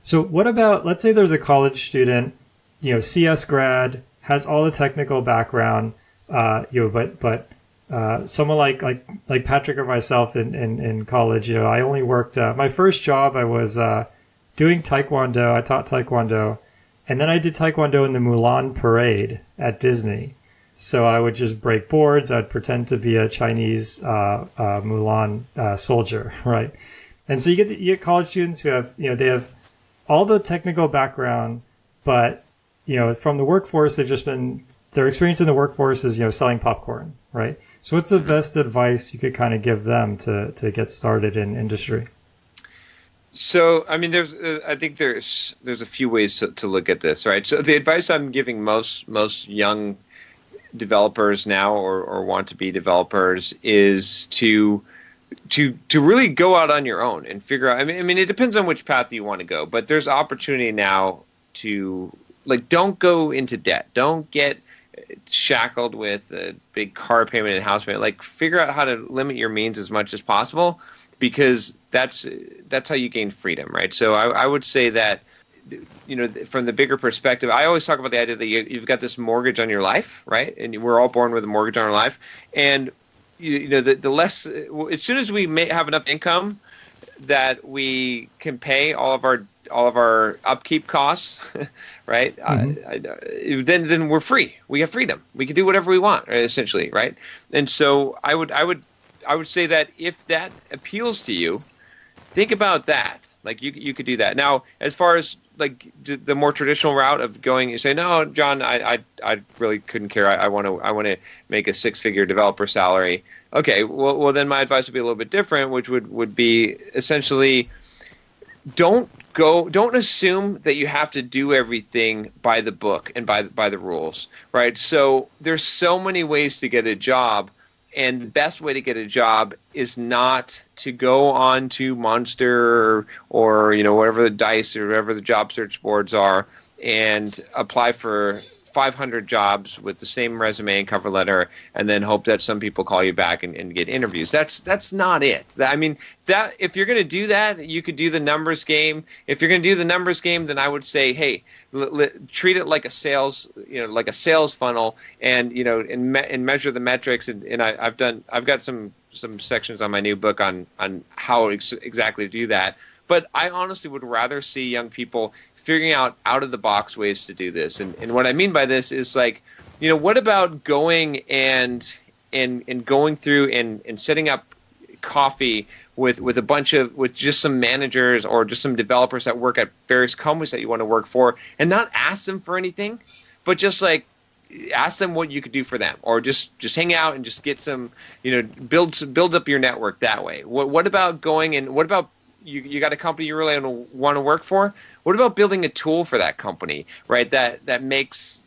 So what about, let's say there's a college student, CS grad, has all the technical background, but someone like Patrick or myself in college, I only worked. My first job, I was doing Taekwondo. I taught Taekwondo, and then I did Taekwondo in the Mulan parade at Disney. So I would just break boards. I'd pretend to be a Chinese Mulan soldier, right? And so you get college students who have, they have all the technical background, but from the workforce, their experience in the workforce is selling popcorn, right? So what's the best advice you could kind of give them to get started in industry? So, I mean, I think there's a few ways to look at this, right? So the advice I'm giving most young developers now or want to be developers is to really go out on your own and figure out. I mean, it depends on which path you want to go, but there's opportunity now to don't go into debt. Don't get shackled with a big car payment and house payment. Figure out how to limit your means as much as possible, because that's how you gain freedom, right? So I would say that, from the bigger perspective, I always talk about the idea that you've got this mortgage on your life, right? And we're all born with a mortgage on our life, and the less, as soon as we may have enough income that we can pay all of our upkeep costs, right? Mm-hmm. Then we're free. We have freedom. We can do whatever we want, essentially, right? And so I would say that if that appeals to you, think about that. You could do that. Now, as far as the more traditional route of going, you say, no, John, I really couldn't care. I want to make a 6-figure developer salary. Okay, well then my advice would be a little bit different, which would be essentially, don't assume that you have to do everything by the book and by the rules, right? So there's so many ways to get a job. And the best way to get a job is not to go on to Monster or whatever the Dice or whatever the job search boards are and apply for 500 jobs with the same resume and cover letter and then hope that some people call you back and get interviews. That's not it. I mean, that if you're going to do that, you could do the numbers game. If you're going to do the numbers game, then I would say, hey, treat it like a sales, like a sales funnel, and and measure the metrics. And I've got some sections on my new book on how exactly to do that. But I honestly would rather see young people figuring out of the box ways to do this. And what I mean by this is what about going and going through and setting up coffee with just some managers or just some developers that work at various companies that you want to work for, and not ask them for anything, but just ask them what you could do for them, or just hang out and just get some, build up your network that way. What about going and what about you got a company you really want to work for? What about building a tool for that company, right? That makes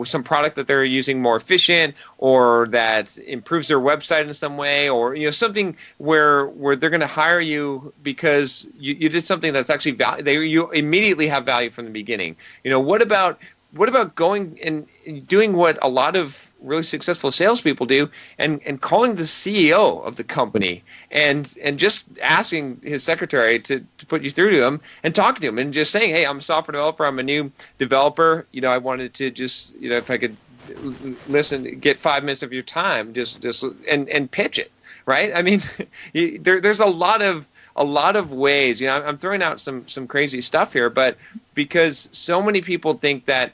some product that they're using more efficient, or that improves their website in some way, or something where they're going to hire you because you did something that's actually you immediately have value from the beginning. What about going and doing what a lot of really successful salespeople do, and calling the CEO of the company and just asking his secretary to put you through to him and talking to him and just saying, hey, I'm a software developer, I'm a new developer, I wanted to just, if I could get 5 minutes of your time, just and pitch it, right? I mean, there's a lot of ways. I'm throwing out some crazy stuff here, but because so many people think that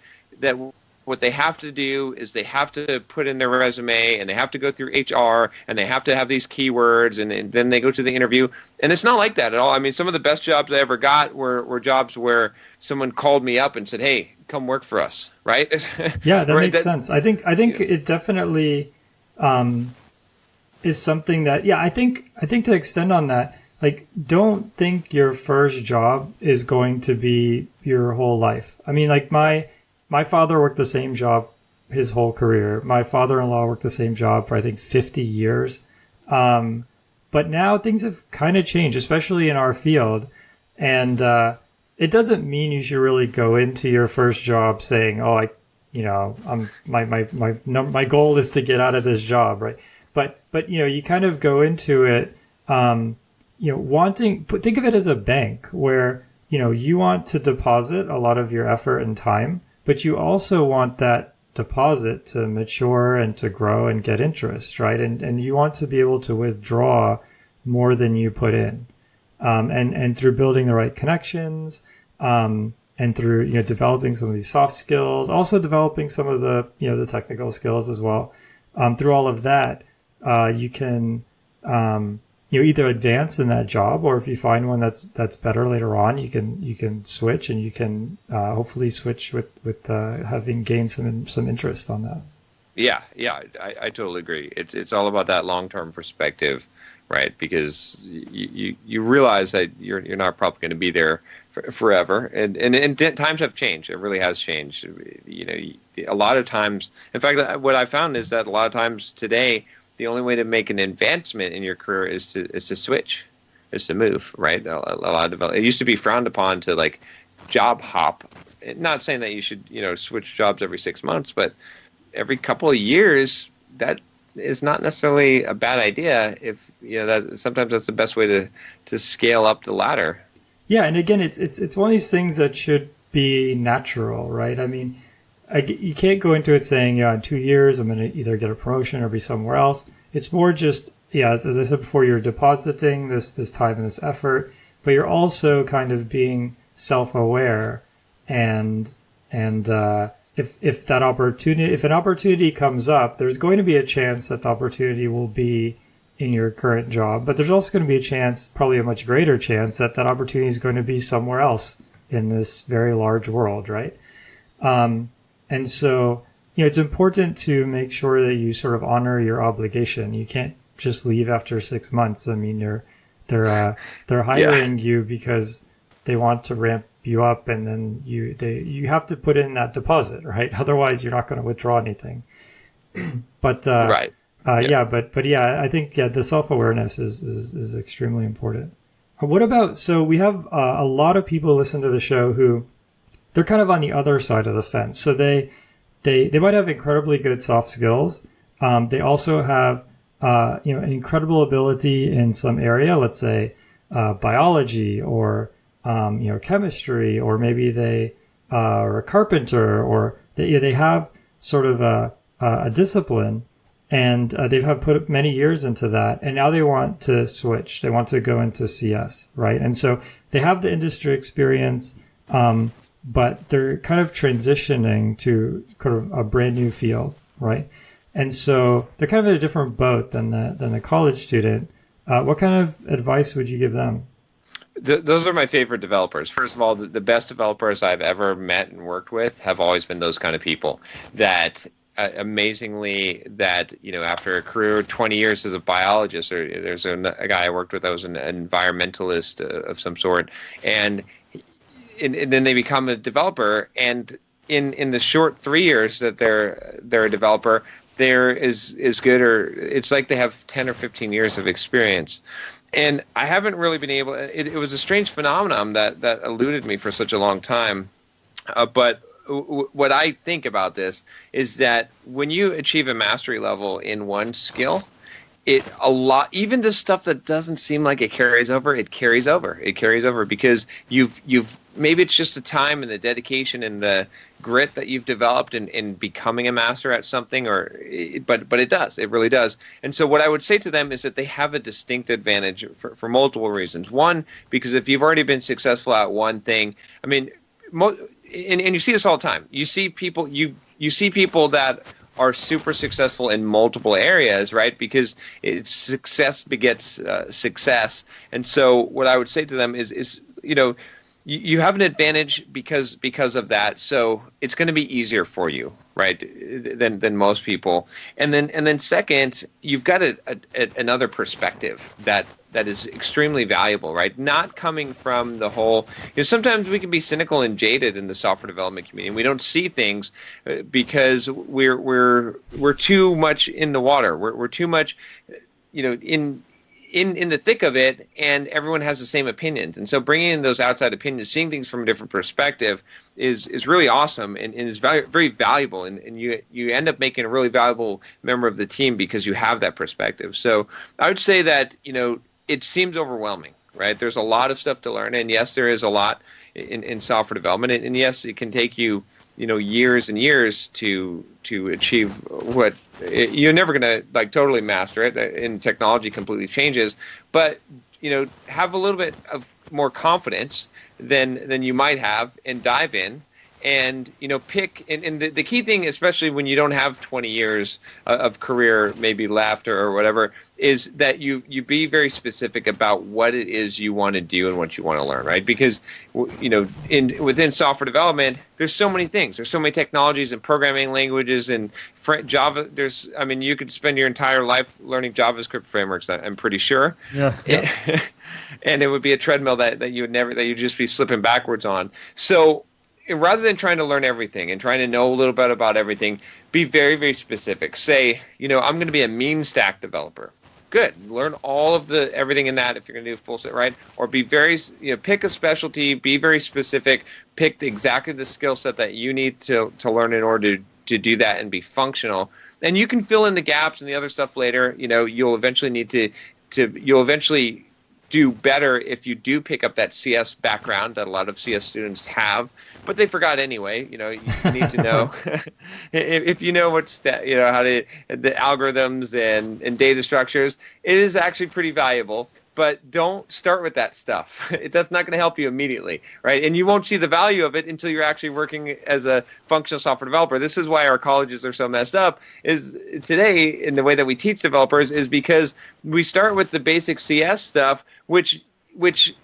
what they have to do is they have to put in their resume, and they have to go through HR, and they have to have these keywords, and then they go to the interview. And it's not like that at all. I mean, some of the best jobs I ever got were jobs where someone called me up and said, hey, come work for us, right? Yeah, that makes sense. I think it definitely is something that, I think to extend on that, don't think your first job is going to be your whole life. I mean, my father worked the same job his whole career. My father-in-law worked the same job for, I think, 50 years. But now things have kind of changed, especially in our field. And it doesn't mean you should really go into your first job saying, oh, my goal is to get out of this job, right? But you kind of go into it, think of it as a bank where, you want to deposit a lot of your effort and time, but you also want that deposit to mature and to grow and get interest, right? And you want to be able to withdraw more than you put in. And through building the right connections, and through, developing some of these soft skills, also developing some of the, the technical skills as well. Through all of that, you can, either advance in that job, or if you find one that's better later on, you can switch, and you can hopefully switch with having gained some interest on that. Yeah, I totally agree. It's all about that long-term perspective, right? Because you realize that you're not probably going to be there forever, and times have changed. It really has changed. A lot of times, in fact, what I found is that a lot of times today, the only way to make an advancement in your career is to switch, is to move, right? A lot of it used to be frowned upon to like job hop. Not saying that you should switch jobs every 6 months, but every couple of years, that is not necessarily a bad idea. If that sometimes that's the best way to scale up the ladder. Yeah, and again, it's one of these things that should be natural, right? I mean, you can't go into it saying, in 2 years I'm going to either get a promotion or be somewhere else. It's more just, as I said before, you're depositing this time and this effort, but you're also kind of being self-aware, and if an opportunity comes up, there's going to be a chance that the opportunity will be in your current job, but there's also going to be a chance, probably a much greater chance, that opportunity is going to be somewhere else in this very large world, right? And so, it's important to make sure that you sort of honor your obligation. You can't just leave after 6 months. I mean, they're hiring you because they want to ramp you up, and then you have to put in that deposit, right? Otherwise, you're not going to withdraw anything. But right. I think the self-awareness is extremely important. What about, so we have a lot of people listen to the show who they're kind of on the other side of the fence. So they might have incredibly good soft skills. They also have an incredible ability in some area, let's say biology or chemistry, or maybe they are a carpenter, or they have sort of a discipline. And they have put many years into that, and now they want to switch. They want to go into CS, right? And so they have the industry experience, but they're kind of transitioning to kind of a brand new field, right? And so they're kind of in a different boat than the college student. What kind of advice would you give them? Those are my favorite developers. First of all, the best developers I've ever met and worked with have always been those kind of people that amazingly that after a career 20 years as a biologist, or there's a guy I worked with that was an environmentalist of some sort, and then they become a developer, and in the short 3 years that they're a developer, they're as good, or it's like they have 10 or 15 years of experience. And I haven't really been able, it was a strange phenomenon that eluded me for such a long time, but what I think about this is that when you achieve a mastery level in one skill, even the stuff that doesn't seem like it carries over, it carries over. It carries over because you've maybe it's just the time and the dedication and the grit that you've developed in becoming a master at something, but it does. It really does. And so what I would say to them is that they have a distinct advantage for multiple reasons. One, because if you've already been successful at one thing, I mean, and you see this all the time. You see people that are super successful in multiple areas, right? Because success begets success. And so what I would say to them is you have an advantage because of that. So it's going to be easier for you, right, than most people. And then second, you've got another perspective that is extremely valuable, right? Not coming from the whole. Sometimes we can be cynical and jaded in the software development community, and we don't see things because we're too much in the water. We're too much, in the thick of it, and everyone has the same opinions. And so bringing in those outside opinions, seeing things from a different perspective is really awesome and is very, very valuable. And you end up making a really valuable member of the team because you have that perspective. So I would say that, it seems overwhelming, right? There's a lot of stuff to learn. And yes, there is a lot in software development. And yes, it can take you years and years to achieve what you're never going to like totally master it. And technology completely changes, but have a little bit of more confidence than you might have, and dive in. And pick, and the key thing, especially when you don't have 20 years of career maybe left or whatever, is that you be very specific about what it is you want to do and what you want to learn, right? Because within software development, there's so many things, there's so many technologies and programming languages and Java. You could spend your entire life learning JavaScript frameworks, I'm pretty sure. Yeah. And it would be a treadmill that you'd just be slipping backwards on. So rather than trying to learn everything and trying to know a little bit about everything, be very, very specific. Say, I'm going to be a mean stack developer. Good. Learn all of everything in that if you're going to do full set, right? Or be very, pick a specialty, be very specific, pick exactly the skill set that you need to learn in order to do that and be functional. And you can fill in the gaps and the other stuff later. You'll eventually do better if you do pick up that CS background that a lot of CS students have, but they forgot anyway. You need to know if you know what's how to the algorithms and data structures. It is actually pretty valuable, but don't start with that stuff. That's not going to help you immediately, right? And you won't see the value of it until you're actually working as a functional software developer. This is why our colleges are so messed up is today in the way that we teach developers is because we start with the basic CS stuff, which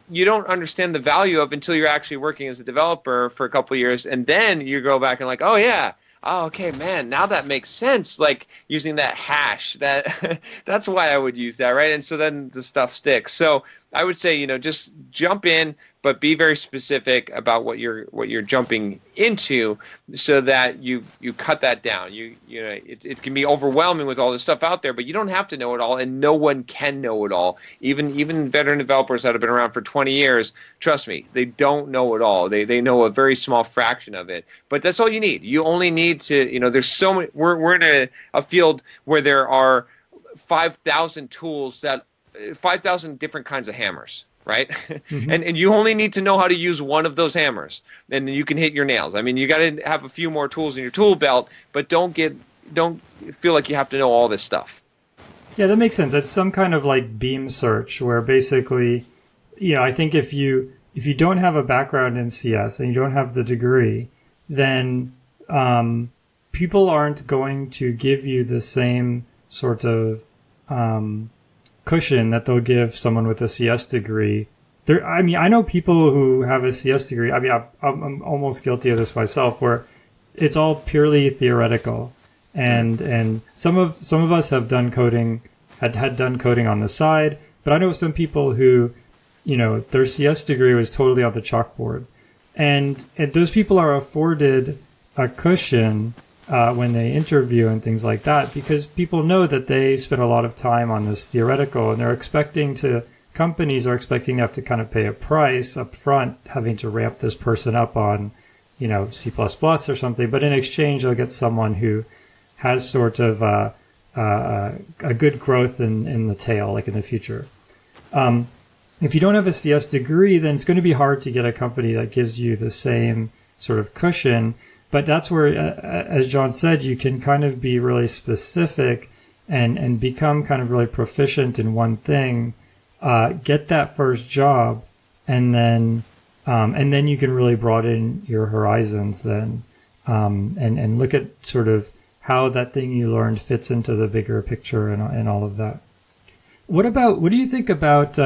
you don't understand the value of until you're actually working as a developer for a couple of years. And then you go back and like, oh yeah, oh, okay, man, now that makes sense. Like using that hash, that's why I would use that, right? And so then the stuff sticks. So I would say, just jump in, but be very specific about what you're jumping into, so that you cut that down. It can be overwhelming with all this stuff out there, but you don't have to know it all, and no one can know it all. Even veteran developers that have been around for 20 years, trust me, they don't know it all. They know a very small fraction of it, but that's all you need. You only need to, there's so many. We're in a field where there are 5,000 tools 5,000 different kinds of hammers, right? Mm-hmm. And you only need to know how to use one of those hammers, and you can hit your nails. You got to have a few more tools in your tool belt, but don't feel like you have to know all this stuff. Yeah, that makes sense. It's some kind of like beam search where basically, I think if you don't have a background in CS and you don't have the degree, then people aren't going to give you the same sort of cushion that they'll give someone with a CS degree. I know people who have a CS degree. I'm almost guilty of this myself, where it's all purely theoretical, and some of us have done coding, had done coding on the side. But I know some people who, their CS degree was totally on the chalkboard, and those people are afforded a cushion when they interview and things like that, because people know that they spend a lot of time on this theoretical, and companies are expecting to have to kind of pay a price up front, having to ramp this person up on, C++ or something. But in exchange, they'll get someone who has sort of a good growth in the tail, like in the future. If you don't have a CS degree, then it's going to be hard to get a company that gives you the same sort of cushion. But that's where, as John said, you can kind of be really specific and become kind of really proficient in one thing, get that first job, and then you can really broaden your horizons then, and look at sort of how that thing you learned fits into the bigger picture and all of that. What do you think about,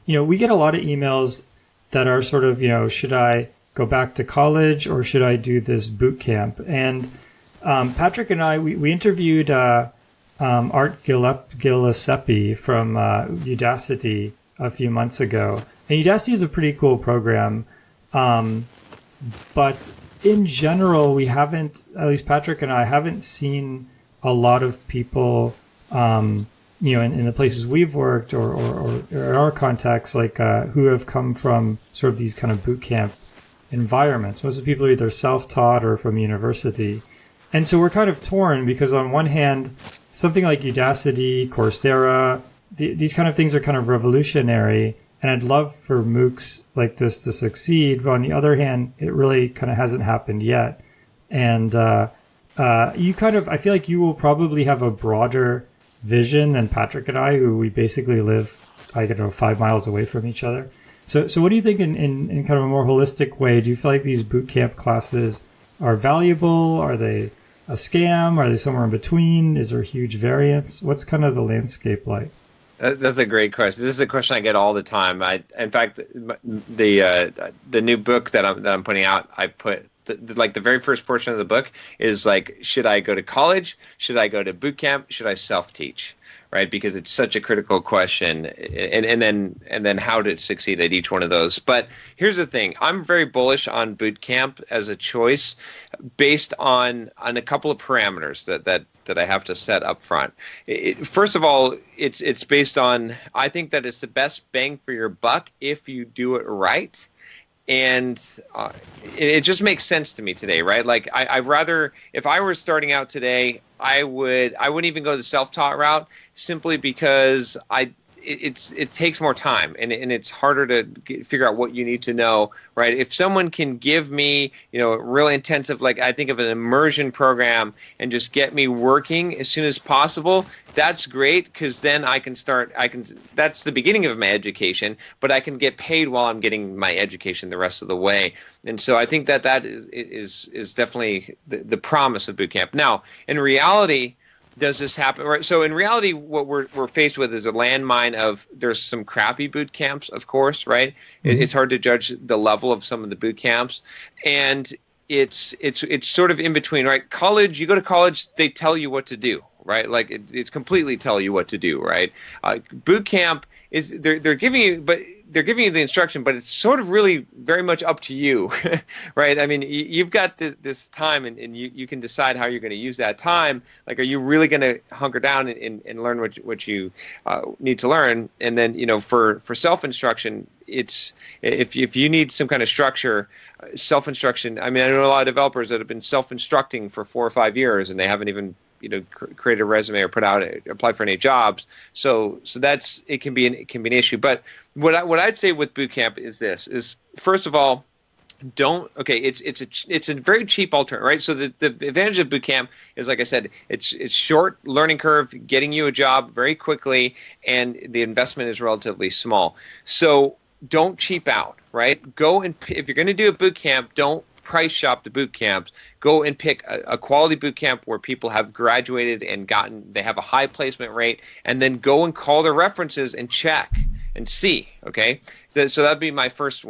we get a lot of emails that are sort of, should I go back to college or should I do this boot camp? And Patrick and I, we interviewed Art Gillespie from Udacity a few months ago. And Udacity is a pretty cool program. But in general, we haven't, at least Patrick and I, haven't seen a lot of people, in the places we've worked or in our contacts, like who have come from sort of these kind of boot camp environments. Most of the people are either self-taught or from university. And so we're kind of torn, because on one hand, something like Udacity, Coursera, these kind of things are kind of revolutionary, and I'd love for MOOCs like this to succeed. But on the other hand, it really kind of hasn't happened yet. And you kind of, I feel like you will probably have a broader vision than Patrick and I, who we basically live, I don't know, 5 miles away from each other. So what do you think in kind of a more holistic way? Do you feel like these bootcamp classes are valuable? Are they a scam? Are they somewhere in between? Is there huge variance? What's kind of the landscape like? That's a great question. This is a question I get all the time. In fact, the new book that I'm putting out, I put like the very first portion of the book is like, should I go to college? Should I go to boot camp? Should I self-teach? Right, because it's such a critical question, and then how to succeed at each one of those. But here's the thing: I'm very bullish on boot camp as a choice, based on a couple of parameters that I have to set up front. First of all, it's based on, I think that it's the best bang for your buck if you do it right. And it just makes sense to me today, right? Like I'd rather, if I were starting out today, I wouldn't even go the self-taught route, simply because it takes more time and it's harder to figure out what you need to know, right? If someone can give me, a really intensive, like I think of an immersion program, and just get me working as soon as possible, that's great, because then that's the beginning of my education, but I can get paid while I'm getting my education the rest of the way. And so I think that is definitely the promise of boot camp. Now, in reality, does this happen? Right. So in reality, what we're faced with is a landmine of, there's some crappy boot camps, of course, right? Mm-hmm. It's hard to judge the level of some of the boot camps, and it's sort of in between, right? College, you go to college, they tell you what to do, right? Like it's completely tell you what to do, right? Boot camp is they're giving you, but they're giving you the instruction, but it's sort of really very much up to you, right? I mean, you've got this time, and you can decide how you're going to use that time. Like, are you really going to hunker down and learn what you need to learn? And then, for self-instruction, it's if you need some kind of structure, self-instruction. I mean, I know a lot of developers that have been self-instructing for 4 or 5 years, and they haven't even create a resume or apply for any jobs. So that's, it can be an issue. But what I'd say with bootcamp is first of all, it's a very cheap alternative, right? So the advantage of bootcamp is, like I said, it's short learning curve, getting you a job very quickly, and the investment is relatively small. So don't cheap out, right? If you're going to do a bootcamp, don't price shop the boot camps. Go and pick a quality boot camp where people have graduated and they have a high placement rate, and then go and call their references and check and see. Okay, so that'd be my first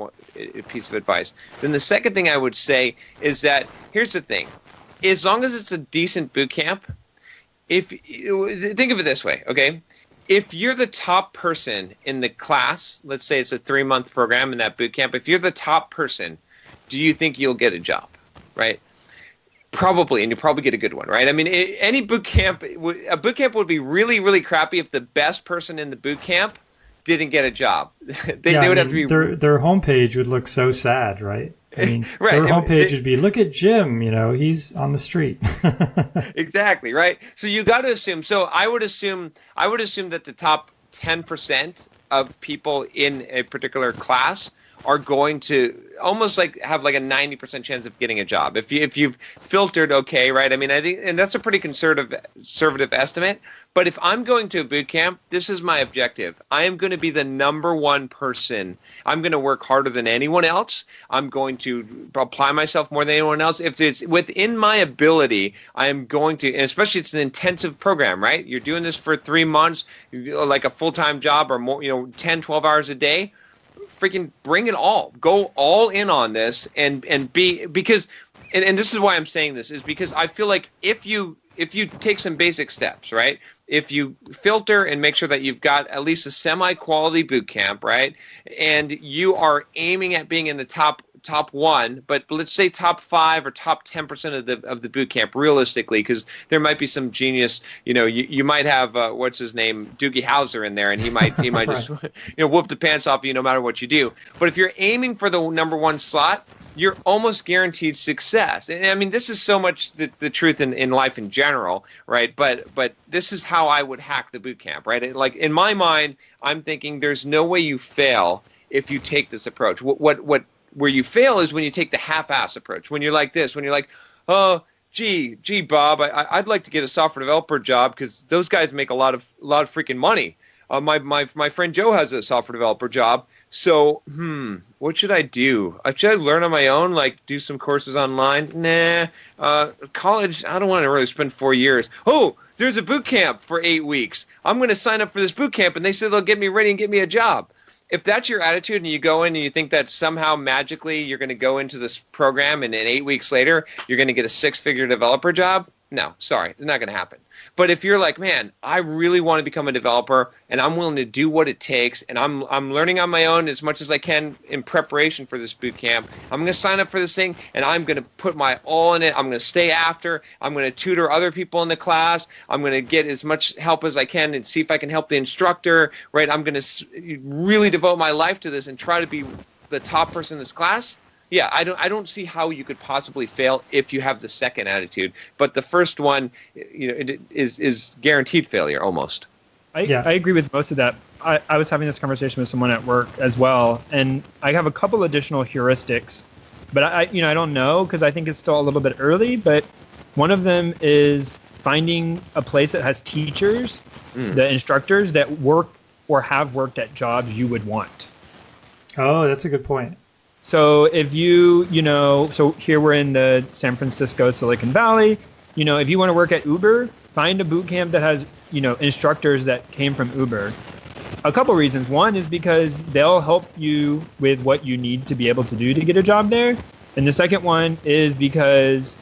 piece of advice. Then the second thing I would say is that, here's the thing: as long as it's a decent boot camp, think of it this way, okay? If you're the top person in the class, let's say it's a 3-month program in that boot camp, if you're the top person, do you think you'll get a job, right? Probably, and you'll probably get a good one, right? I mean, a boot camp would be really, really crappy if the best person in the boot camp didn't get a job. They would have to be... Their homepage would look so sad, right? I mean, right. Their homepage would be, look at Jim, he's on the street. Exactly, right? So you got to assume. So I would assume that the top 10% of people in a particular class are going to almost like have like a 90% chance of getting a job. If you've filtered, okay, right? I mean, I think, and that's a pretty conservative estimate. But if I'm going to a boot camp, this is my objective. I am going to be the number one person. I'm going to work harder than anyone else. I'm going to apply myself more than anyone else. If it's within my ability, I am going to, and especially it's an intensive program, right? You're doing this for 3 months, like a full-time job or more, 10, 12 hours a day. Freaking bring it all. Go all in on this and be, because, and this is why I'm saying this, is because I feel like if you take some basic steps, right? If you filter and make sure that you've got at least a semi-quality boot camp, right? And you are aiming at being in the top 1, but let's say top 5 or top 10% of the boot camp, realistically, because there might be some genius. You might have what's his name, Doogie Howser in there, and he might just whoop the pants off you no matter what you do. But if you're aiming for the number 1 slot, you're almost guaranteed success. And I mean, this is so much the truth in life in general, right? But this is how I would hack the boot camp, right? Like, in my mind, I'm thinking there's no way you fail if you take this approach. Where you fail is when you take the half-ass approach. When you're like this, when you're like, gee, Bob, I'd like to get a software developer job because those guys make a lot of freaking money. My friend Joe has a software developer job. So, what should I do? Should I learn on my own, like do some courses online? Nah. College, I don't want to really spend 4 years. Oh, there's a boot camp for 8 weeks. I'm going to sign up for this boot camp, and they said they'll get me ready and get me a job. If that's your attitude and you go in and you think that somehow magically you're going to go into this program and then 8 weeks later you're going to get a 6-figure developer job, no, sorry, it's not going to happen. But if you're like, man, I really want to become a developer and I'm willing to do what it takes and I'm learning on my own as much as I can in preparation for this boot camp, I'm going to sign up for this thing and I'm going to put my all in it. I'm going to stay after. I'm going to tutor other people in the class. I'm going to get as much help as I can and see if I can help the instructor, right? I'm going to really devote my life to this and try to be the top person in this class. Yeah, I don't see how you could possibly fail if you have the second attitude. But the first one, it is guaranteed failure almost. I agree with most of that. I was having this conversation with someone at work as well, and I have a couple additional heuristics, but I don't know because I think it's still a little bit early. But one of them is finding a place that has teachers, the instructors that work or have worked at jobs you would want. Oh, that's a good point. So if so here we're in the San Francisco, Silicon Valley, if you want to work at Uber, find a boot camp that has, instructors that came from Uber. A couple reasons. One is because they'll help you with what you need to be able to do to get a job there. And the second one is because,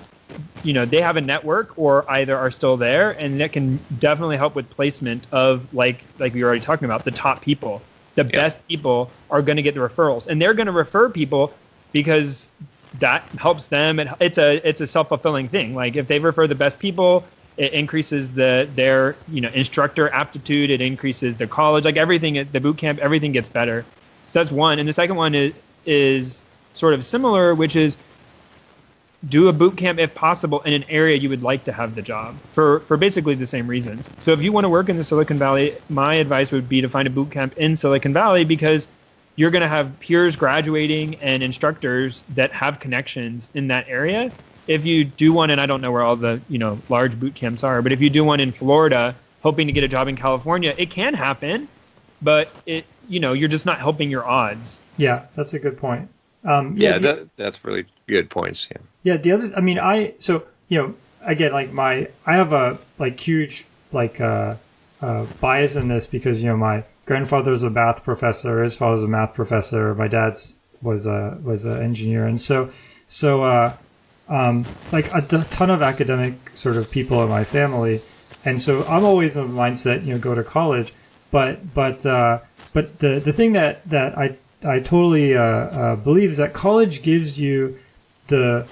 they have a network or either are still there, and that can definitely help with placement of like we were already talking about, the top people. The best people are going to get the referrals, and they're going to refer people because that helps them. It's a self-fulfilling thing. Like if they refer the best people, it increases their instructor aptitude. It increases their college, like everything at the boot camp, everything gets better. So that's one. And the second one is sort of similar, which is do a boot camp if possible in an area you would like to have the job for basically the same reasons. So if you want to work in the Silicon Valley, my advice would be to find a boot camp in Silicon Valley because you're going to have peers graduating and instructors that have connections in that area. If you do one, and I don't know where all the large boot camps are, but if you do one in Florida, hoping to get a job in California, it can happen, but you're just not helping your odds. Yeah, that's a good point. That's really good points. Yeah. Yeah. The other, again, I have a huge bias in this because my grandfather's a math professor, his father's a math professor, my dad's was an engineer, and so a ton of academic sort of people in my family, and so I'm always in the mindset go to college, but the thing that I totally believe is that college gives you the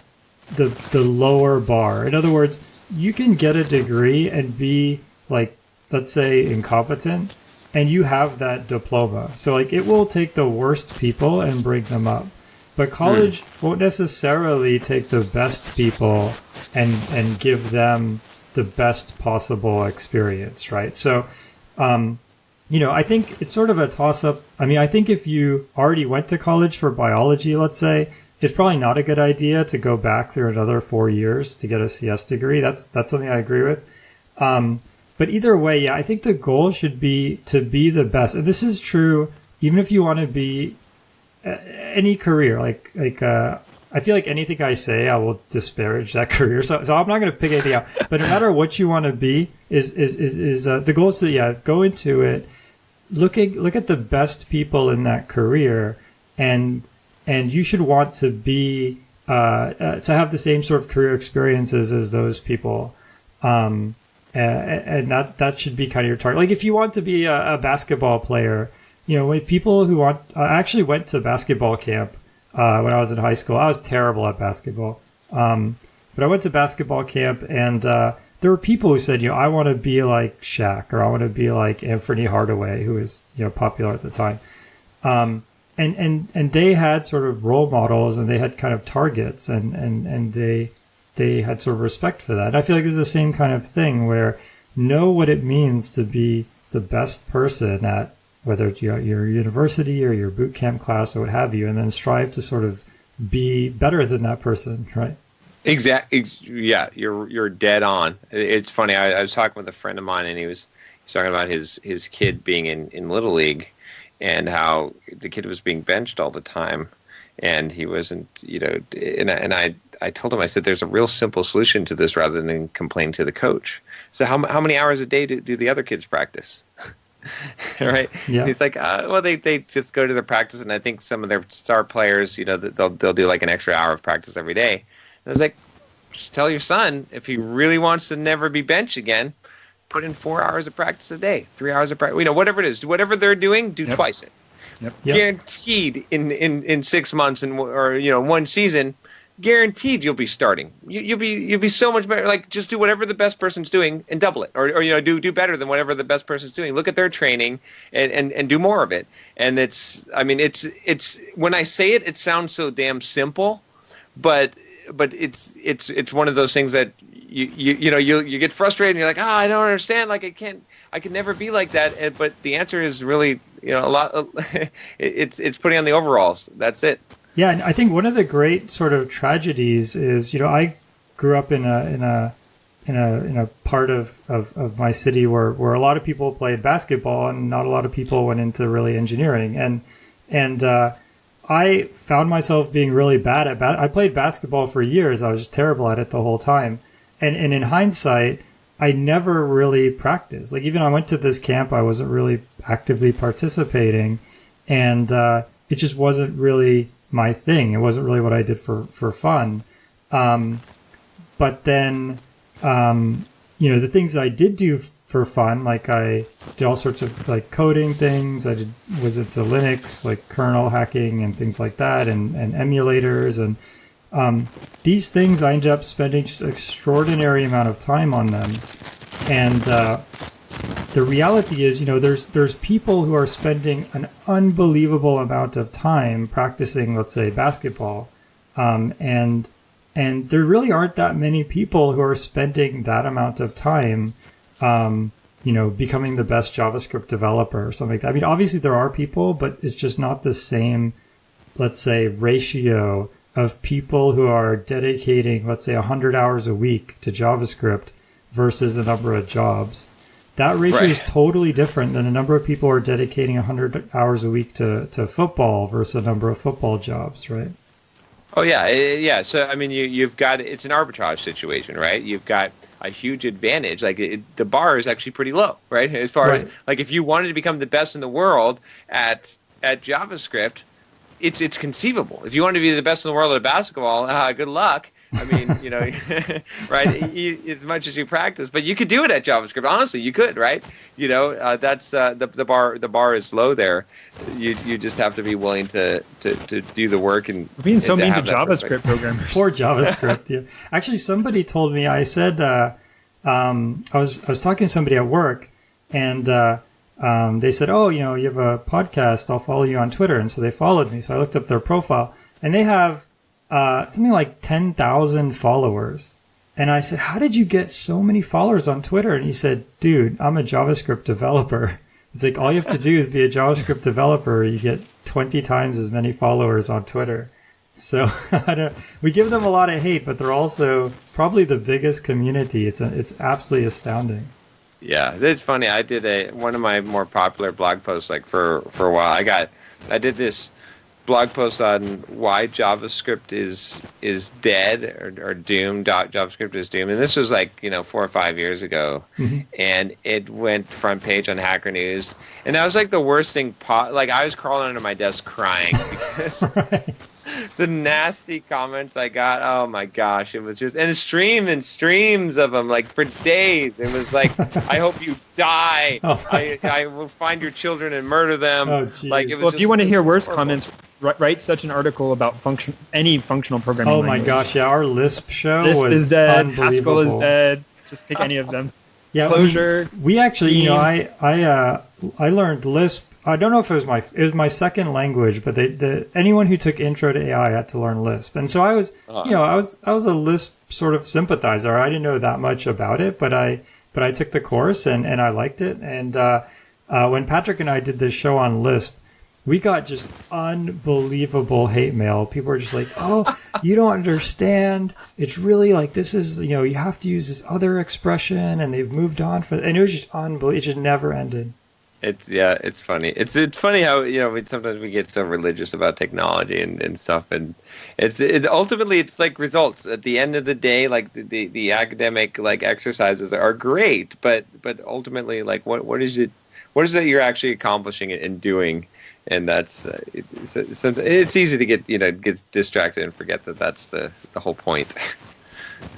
lower bar. In other words, you can get a degree and be let's say incompetent, and you have that diploma. So it will take the worst people and bring them up. But college won't necessarily take the best people and give them the best possible experience, right? So, I think it's sort of a toss-up. I think if you already went to college for biology, let's say, it's probably not a good idea to go back through another 4 years to get a CS degree. That's something I agree with. But either way, I think the goal should be to be the best. And this is true even if you want to be any career. I feel like anything I say, I will disparage that career. So I'm not going to pick anything out. But no matter what you want to be, is the goal is to go into it. Look at the best people in that career, and you should want to be to have the same sort of career experiences as those people, and that should be kind of your target. Like if you want to be a basketball player, with people who want. I actually went to basketball camp when I was in high school. I was terrible at basketball, but I went to basketball camp and. There were people who said, I want to be like Shaq, or I want to be like Anthony Hardaway, who was, popular at the time. And they had sort of role models, and they had kind of targets, and they had sort of respect for that. And I feel like it's the same kind of thing where know what it means to be the best person at whether it's your university or your boot camp class or what have you, and then strive to sort of be better than that person, right? Exactly. Yeah, you're dead on. It's funny. I was talking with a friend of mine, and he's talking about his kid being in Little League, and how the kid was being benched all the time, and he wasn't. And I told him, I said, there's a real simple solution to this rather than complain to the coach. So how many hours a day do the other kids practice? Right? Yeah. And he's like, well, they just go to their practice, and I think some of their star players, they'll do like an extra hour of practice every day. And I was like, just tell your son, if he really wants to never be benched again, put in 4 hours of practice a day, 3 hours of practice, whatever it is, whatever they're doing, do twice it. Yep. Guaranteed in 6 months or one season, guaranteed you'll be starting. You'll be so much better. Like, just do whatever the best person's doing and double it, or do better than whatever the best person's doing. Look at their training and do more of it. And it's when I say it, it sounds so damn simple, but it's one of those things that you get frustrated and you're like, I don't understand. Like, I can never be like that. But the answer is really a lot. It's putting on the overalls. That's it. Yeah, and I think one of the great sort of tragedies is, I grew up in a part of my city where a lot of people played basketball and not a lot of people went into really engineering, and I found myself being really bad at I played basketball for years. I was terrible at it the whole time, and in hindsight, I never really practiced. Like, even I went to this camp, I wasn't really actively participating, and it just wasn't really my thing. It wasn't really what I did for fun. But then, the things that I did do for fun, like I did all sorts of like coding things. Was into Linux, like kernel hacking and things like that, and emulators. And these things, I ended up spending just an extraordinary amount of time on them. And the reality is, there's people who are spending an unbelievable amount of time practicing, let's say, basketball, and there really aren't that many people who are spending that amount of time, becoming the best JavaScript developer or something like that. I mean, obviously there are people, but it's just not the same, let's say, ratio of people who are dedicating, let's say, 100 hours a week to JavaScript versus the number of jobs. That ratio is totally different than a number of people who are dedicating 100 hours a week to football versus a number of football jobs, right? Oh, yeah. Yeah. So, I mean, you've got, it's an arbitrage situation, right? You've got a huge advantage. Like, the bar is actually pretty low, right? As far as, like, if you wanted to become the best in the world at JavaScript, it's conceivable. If you want to be the best in the world at basketball, good luck. I mean, right? As much as you practice, but you could do it at JavaScript. Honestly, you could, right? That's the bar. The bar is low there. You just have to be willing to do the work and. We're being so mean to JavaScript programmers. Poor JavaScript. Yeah. Actually, somebody told me. I said I was talking to somebody at work, and they said, "Oh, you have a podcast. I'll follow you on Twitter." And so they followed me. So I looked up their profile, and they have something like 10,000 followers. And I said, how did you get so many followers on Twitter? And he said, dude, I'm a JavaScript developer. It's like, all you have to do is be a JavaScript developer. You get 20 times as many followers on Twitter. So we give them a lot of hate, but they're also probably the biggest community. It's absolutely astounding. Yeah, it's funny. I did one of my more popular blog posts, like for a while. I did this blog post on why JavaScript is dead or doomed. JavaScript is doomed, and this was like 4 or 5 years ago, and it went front page on Hacker News, and that was like the worst thing. Like, I was crawling under my desk crying because the nasty comments I got. Oh my gosh, it was just and streams of them, like, for days. It was like, I hope you die. I will find your children and murder them. Oh, like, it was. Well, if you want to hear worse comments, write such an article about any functional programming Oh language. my gosh, yeah, our Lisp show Lisp was is dead. unbelievable. Haskell is dead. Just pick any of them. Yeah, Closure. We actually, I learned Lisp. I don't know if it was my second language, but anyone who took Intro to AI had to learn Lisp, and so I was, I was a Lisp sort of sympathizer. I didn't know that much about it, but I took the course and I liked it. And when Patrick and I did this show on Lisp, we got just unbelievable hate mail. People are just like, oh, you don't understand. It's really like, this is, you have to use this other expression, and they've moved on and it was just unbelievable. It just never ended. It's funny. It's funny how sometimes we get so religious about technology and stuff, and ultimately it's like results. At the end of the day, like the academic like exercises are great, but ultimately like what is it that you're actually accomplishing and doing, and that's it's easy to get distracted and forget that that's the whole point.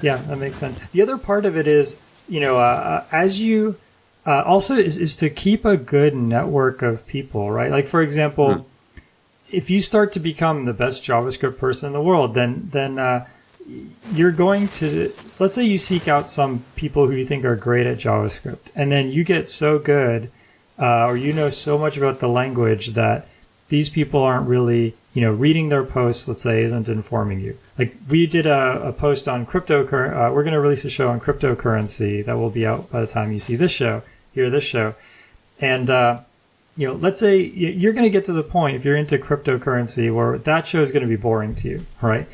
Yeah, that makes sense. The other part of it is as you. Also is to keep a good network of people, right? Like, for example, if you start to become the best JavaScript person in the world, then you're going to, let's say you seek out some people who you think are great at JavaScript, and then you get so good, or you know so much about the language that these people aren't really, reading their posts, let's say, isn't informing you. Like, we did a post on cryptocurrency. We're going to release a show on cryptocurrency that will be out by the time you see this show. And let's say you're going to get to the point, if you're into cryptocurrency, where that show is going to be boring to you, right?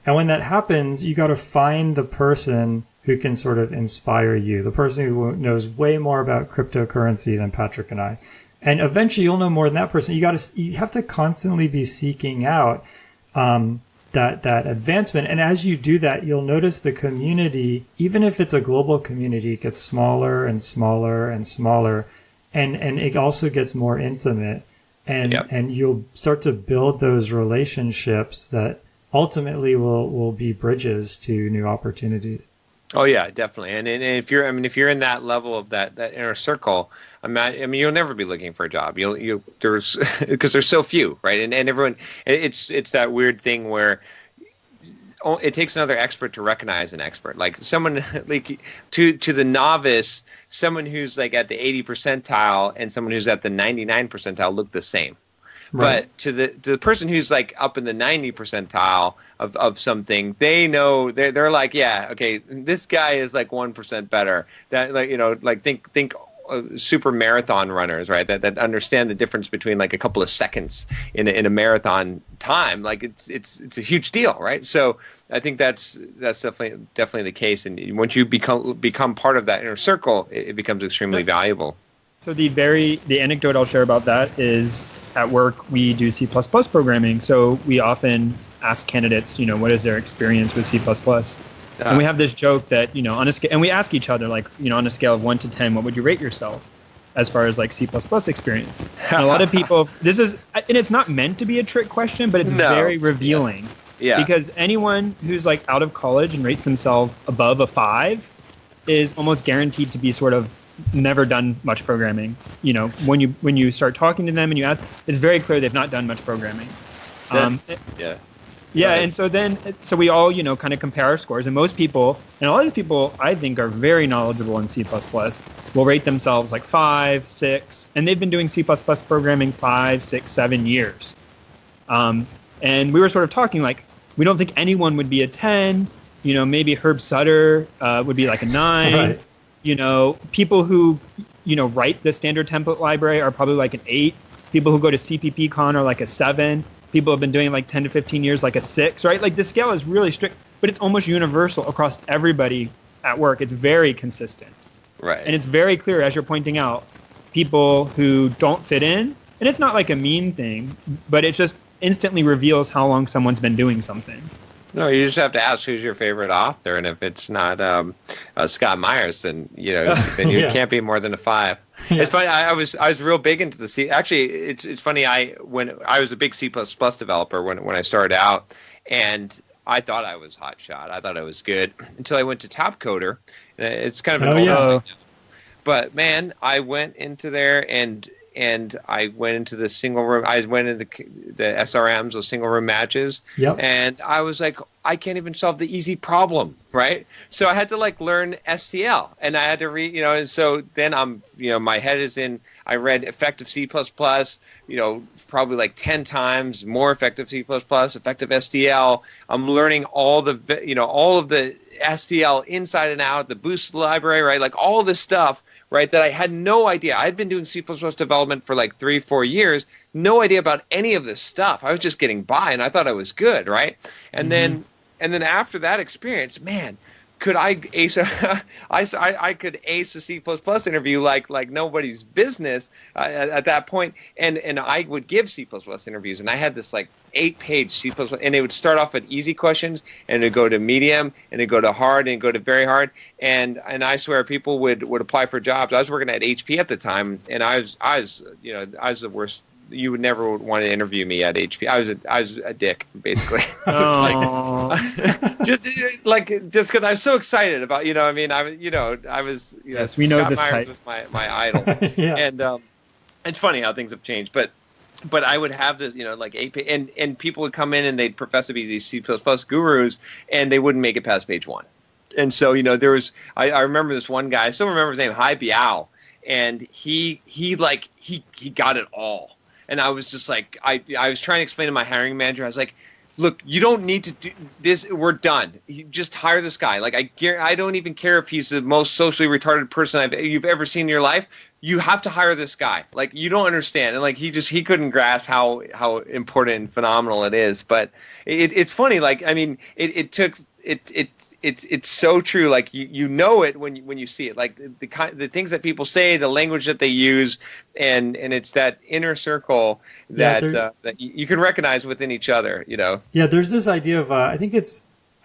And when that happens, you got to find the person who can sort of inspire you, the person who knows way more about cryptocurrency than Patrick and I. And eventually you'll know more than that person. You have to constantly be seeking out that advancement. And as you do that, you'll notice the community, even if it's a global community, gets smaller and smaller and smaller, and it also gets more intimate. And you'll start to build those relationships that ultimately will be bridges to new opportunities. Oh yeah, definitely. And if you're in that level of that inner circle, you'll never be looking for a job. There's because there's so few, right? And everyone, it's that weird thing where it takes another expert to recognize an expert. Like someone like to the novice, someone who's like at the 80 percentile and someone who's at the 99 percentile look the same. Right. But to the person who's like up in the 90 percentile of something, they know they're like, yeah, okay, this guy is like 1% better. That think super marathon runners, right? That understand the difference between like a couple of seconds in a marathon time. Like it's a huge deal, right? So I think that's definitely the case. And once you become part of that inner circle, it becomes extremely valuable. So the anecdote I'll share about that is, at work we do C++ programming. So we often ask candidates, what is their experience with C++? And we have this joke that, on a scale, and we ask each other, like, on a scale of 1 to 10, what would you rate yourself as far as like C++ experience? And a lot of people, and it's not meant to be a trick question, but it's very revealing. Yeah. Because anyone who's like out of college and rates themselves above a 5 is almost guaranteed to be sort of never done much programming. When you start talking to them and you ask, it's very clear they've not done much programming. And so we all kind of compare our scores, and most people, and a lot of people I think are very knowledgeable in C++, will rate themselves like 5, 6, and they've been doing C++ programming 5, 6, 7 years. And we were sort of talking like, we don't think anyone would be a 10. Maybe Herb Sutter would be like a 9. Right. People who, write the standard template library are probably like an 8. People who go to CPPCon are like a 7. People have been doing like 10 to 15 years, like a 6, right? Like the scale is really strict, but it's almost universal across everybody at work. It's very consistent. Right. And it's very clear, as you're pointing out, people who don't fit in, and it's not like a mean thing, but it just instantly reveals how long someone's been doing something. No, you just have to ask who's your favorite author, and if it's not Scott Myers, then then you can't be more than a 5. Yeah. It's funny. I was real big into the C. Actually, it's funny. When I was a big C++ developer when I started out, and I thought I was hot shot. I thought I was good until I went to Top Coder. It's kind of an old thing. But man, I went into there and I went into the single room. I went into the SRMs, those single room matches. Yep. And I was like, I can't even solve the easy problem, right? So I had to like learn STL, and I had to read, and so then my head is in. I read effective C++, probably like 10 times more effective C++, effective STL. I'm learning all of the STL inside and out, the Boost library, right? Like all this stuff. Right, that I had no idea. I'd been doing C++ development for like 3-4 years, no idea about any of this stuff. I was just getting by, and I thought I was good, right? And then after that experience, man, could I ace I could ace a C++ interview like nobody's business at that point, and I would give C++ interviews, and I had this like 8-page C++, and it would start off with easy questions, and it'd go to medium, and it'd go to hard, and it'd go to very hard, and I swear people would apply for jobs. I was working at HP at the time, and I was the worst. You would never want to interview me at HP. I was a dick, basically. just because I was so excited about, I was yes, we know Scott this Myers type. was my idol. Yeah. And it's funny how things have changed, but I would have this, like and people would come in and they'd profess to be these C++ gurus, and they wouldn't make it past page 1. And so, there was, I remember this one guy, I still remember his name, Hai Biao, and he got it all. And I was just like, I was trying to explain to my hiring manager, I was like, look, you don't need to do this. We're done. You just hire this guy. Like, I don't even care if he's the most socially retarded person you've ever seen in your life. You have to hire this guy. Like, you don't understand. And like, he couldn't grasp how important and phenomenal it is. But it's funny. Like, I mean, it's so true. Like you know it when you see it. Like the things that people say, the language that they use, and it's that inner circle that you can recognize within each other. Yeah, there's this idea of I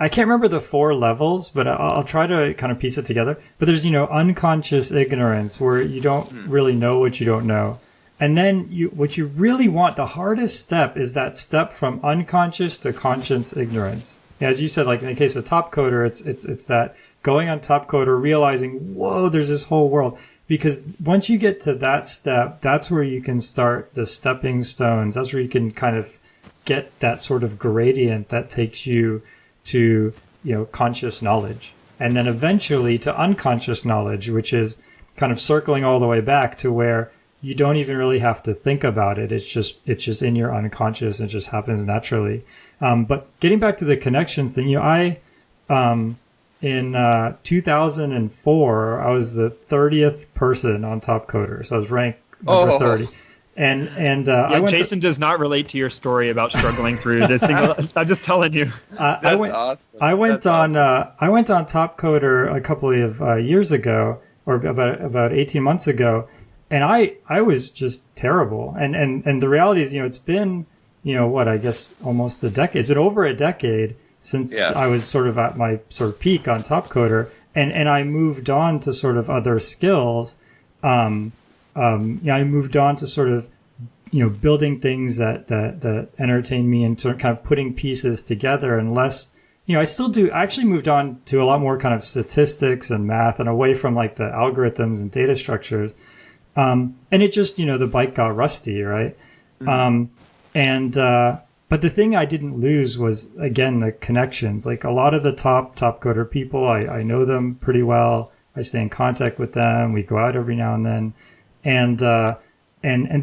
can't remember the 4 levels, but I'll try to kind of piece it together. But there's unconscious ignorance, where you don't really know what you don't know. And then what you really want, the hardest step, is that step from unconscious to conscious ignorance. As you said, like in the case of Top Coder, it's that going on Top Coder, realizing, whoa, there's this whole world. Because once you get to that step, that's where you can start the stepping stones. That's where you can kind of get that sort of gradient that takes you to, conscious knowledge. And then eventually to unconscious knowledge, which is kind of circling all the way back to where you don't even really have to think about it. It's just in your unconscious. It just happens naturally. But getting back to the connections thing, in 2004, I was the 30th person on Top Coder, so I was ranked number 30. And Jason does not relate to your story about struggling through this single. I'm just telling you. I went on Top Coder a couple of years ago, or about 18 months ago, and I was just terrible. And the reality is, it's been, I guess almost a decade. It's been over a decade since I was sort of at my sort of peak on Top Coder, and I moved on to sort of other skills. I moved on to sort of, building things that entertain me, and sort of kind of putting pieces together, and less, I still do. I actually moved on to a lot more kind of statistics and math, and away from like the algorithms and data structures. And it just, the bike got rusty, right? Mm-hmm. But the thing I didn't lose was, again, the connections. Like a lot of the top Coder people, I know them pretty well. I stay in contact with them. We go out every now and then. And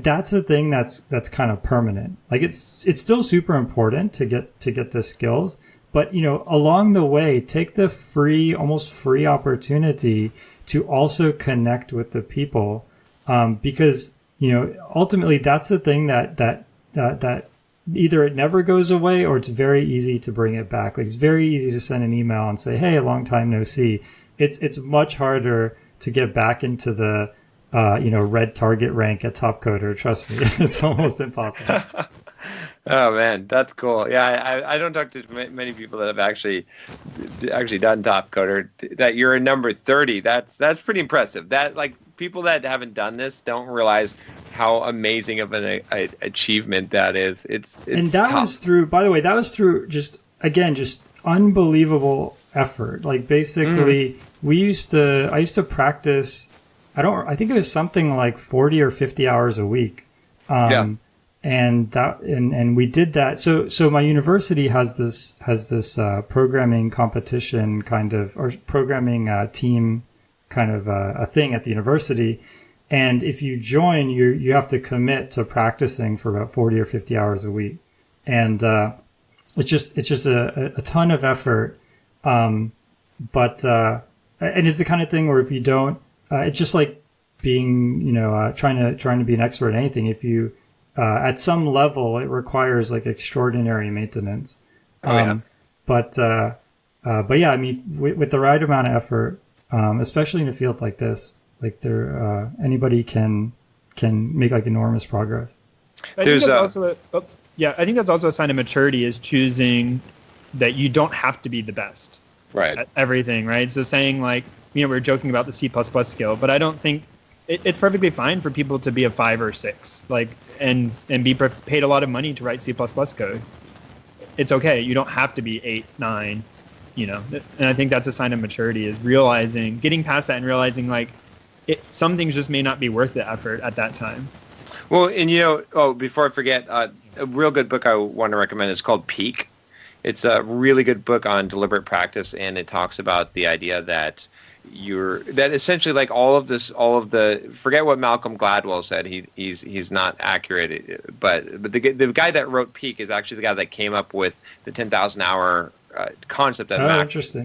that's the thing that's kind of permanent. Like it's still super important to get the skills, but along the way, take the almost free opportunity to also connect with the people, because ultimately that's the thing that either it never goes away, or it's very easy to bring it back. Like it's very easy to send an email and say, "Hey, a long time no see." It's much harder to get back into the red target rank at Top Coder. Trust me, it's almost impossible. Oh man, that's cool. Yeah, I don't talk to many people that have actually done Top Coder. That you're a number 30. That's pretty impressive. That, like, people that haven't done this don't realize how amazing of an achievement that is. It's and that tough. was through. By the way, that was through just unbelievable effort. Like basically, I used to practice. I think it was something like 40 or 50 hours a week. And we did that. So my university has this programming competition kind of, or programming team kind of a thing at the university. And if you join, you have to commit to practicing for about 40 or 50 hours a week. And it's just a ton of effort. But and it's the kind of thing where if you don't, it's just like being, trying to be an expert in anything. If you at some level, it requires like extraordinary maintenance. But yeah, I mean, with the right amount of effort, especially in a field like this, like anybody can make like enormous progress. I think that's also a sign of maturity, is choosing that you don't have to be the best at everything, right? So saying like, we're joking about the C++ skill, but I don't think it's perfectly fine for people to be a 5 or 6, like, and be paid a lot of money to write C++ code. It's okay. You don't have to be 8, 9, and I think that's a sign of maturity, is getting past that and realizing like some things just may not be worth the effort at that time. Well, and before I forget, a real good book I want to recommend is called Peak. It's a really good book on deliberate practice, and it talks about the idea that essentially like forget what Malcolm Gladwell said. He's not accurate, but the guy that wrote Peak is actually the guy that came up with the 10,000 hour concept that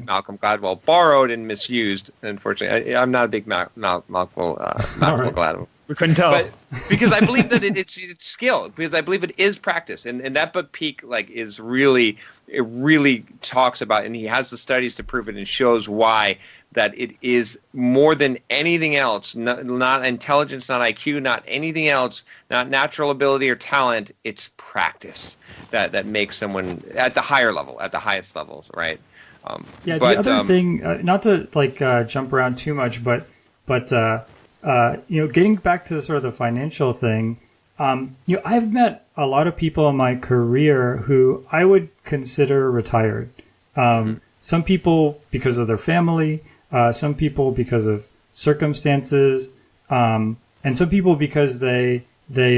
Malcolm Gladwell borrowed and misused. Unfortunately, I'm not a big Malcolm Gladwell. We couldn't tell. But because I believe that it's skill, because I believe it is practice. And that book, Peak, like, it really talks about, and he has the studies to prove it and shows why, that it is more than anything else, not intelligence, not IQ, not anything else, not natural ability or talent. It's practice that makes someone at the higher level, at the highest levels, right? The other thing, not to jump around too much, but getting back to sort of the financial thing, I've met a lot of people in my career who I would consider retired. Some people because of their family, some people because of circumstances, and some people because they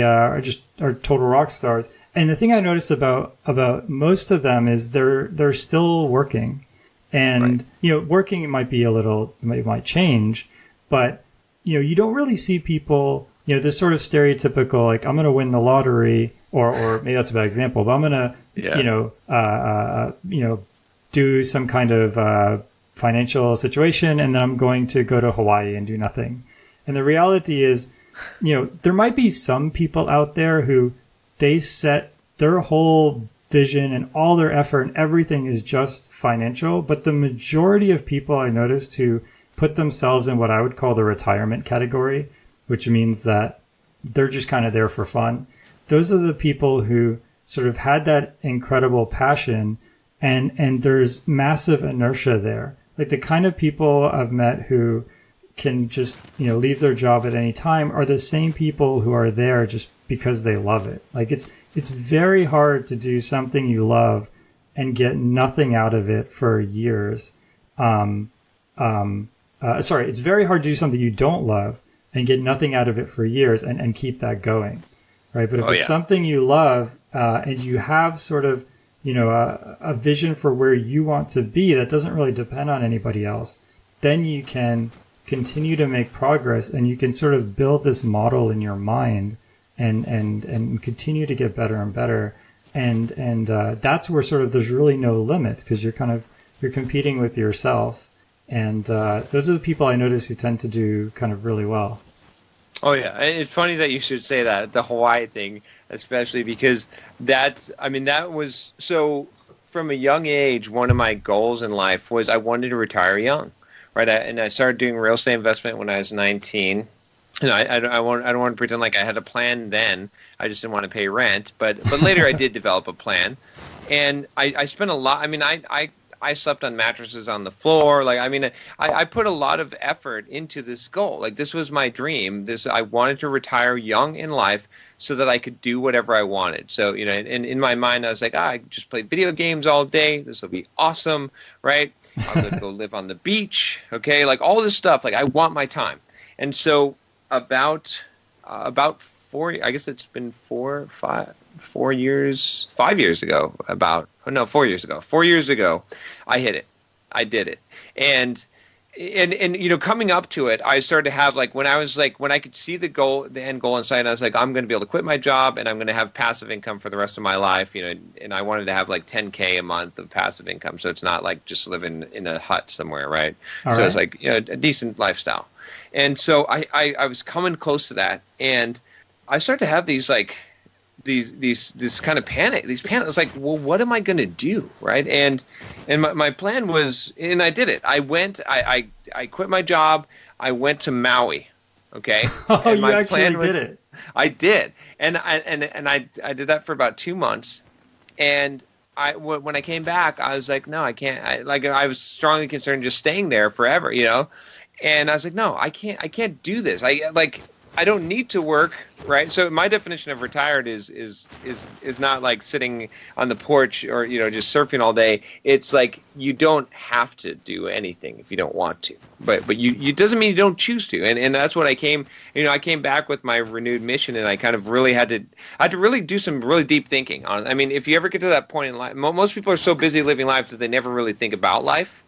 are total rock stars. And the thing I notice about most of them is they're still working, and working might be it might change, but you don't really see people, this sort of stereotypical, like, I'm going to win the lottery, or maybe that's a bad example, but I'm going to, do some kind of financial situation, and then I'm going to go to Hawaii and do nothing. And the reality is, there might be some people out there who they set their whole vision and all their effort and everything is just financial, but the majority of people I noticed who put themselves in what I would call the retirement category, which means that they're just kind of there for fun. Those are the people who sort of had that incredible passion, and there's massive inertia there. Like, the kind of people I've met who can just, leave their job at any time are the same people who are there just because they love it. Like, it's very hard to do something you love and get nothing out of it for years. It's very hard to do something you don't love and get nothing out of it for years and keep that going, right? But if it's something you love, and you have sort of, a vision for where you want to be that doesn't really depend on anybody else, then you can continue to make progress, and you can sort of build this model in your mind and continue to get better and better. And that's where sort of there's really no limit, because you're competing with yourself. And those are the people I notice who tend to do kind of really well. Oh, yeah. It's funny that you should say that, the Hawaii thing, especially because that was so, from a young age, one of my goals in life was I wanted to retire young, right? And I started doing real estate investment when I was 19. I don't want to pretend like I had a plan then. I just didn't want to pay rent. But later I did develop a plan. And I spent a lot. I slept on mattresses on the floor. I put a lot of effort into this goal. Like, this was my dream. I wanted to retire young in life so that I could do whatever I wanted. So, and in my mind, I was like, I just play video games all day. This will be awesome, right? I'm going to go live on the beach. Okay. Like, all this stuff. Like, I want my time. And so about 4, I guess it's been 5 years ago, 4 years ago. 4 years ago, I hit it. I did it. And coming up to it, I started to have, like, when I could see the end goal in sight, and I was like, I'm going to be able to quit my job, and I'm going to have passive income for the rest of my life, and I wanted to have like $10K a month of passive income. So it's not like just living in a hut somewhere, right? It's like, a decent lifestyle. And so I was coming close to that, and I started to have these, like, this kind of panic. It's like, well, what am I going to do, right? And my plan was, and I did it. I quit my job. I went to Maui. Okay. Oh, and you actually did it. I did, and I did that for about 2 months, and when I came back, I was like, no, I can't. I was strongly concerned just staying there forever, and I was like, no, I can't do this. I don't need to work, right? So my definition of retired is not like sitting on the porch or just surfing all day. It's like you don't have to do anything if you don't want to, but you doesn't mean you don't choose to. And that's what I came back with my renewed mission, and I kind of really had to really do some really deep thinking on. I mean, if you ever get to that point in life, most people are so busy living life that they never really think about life,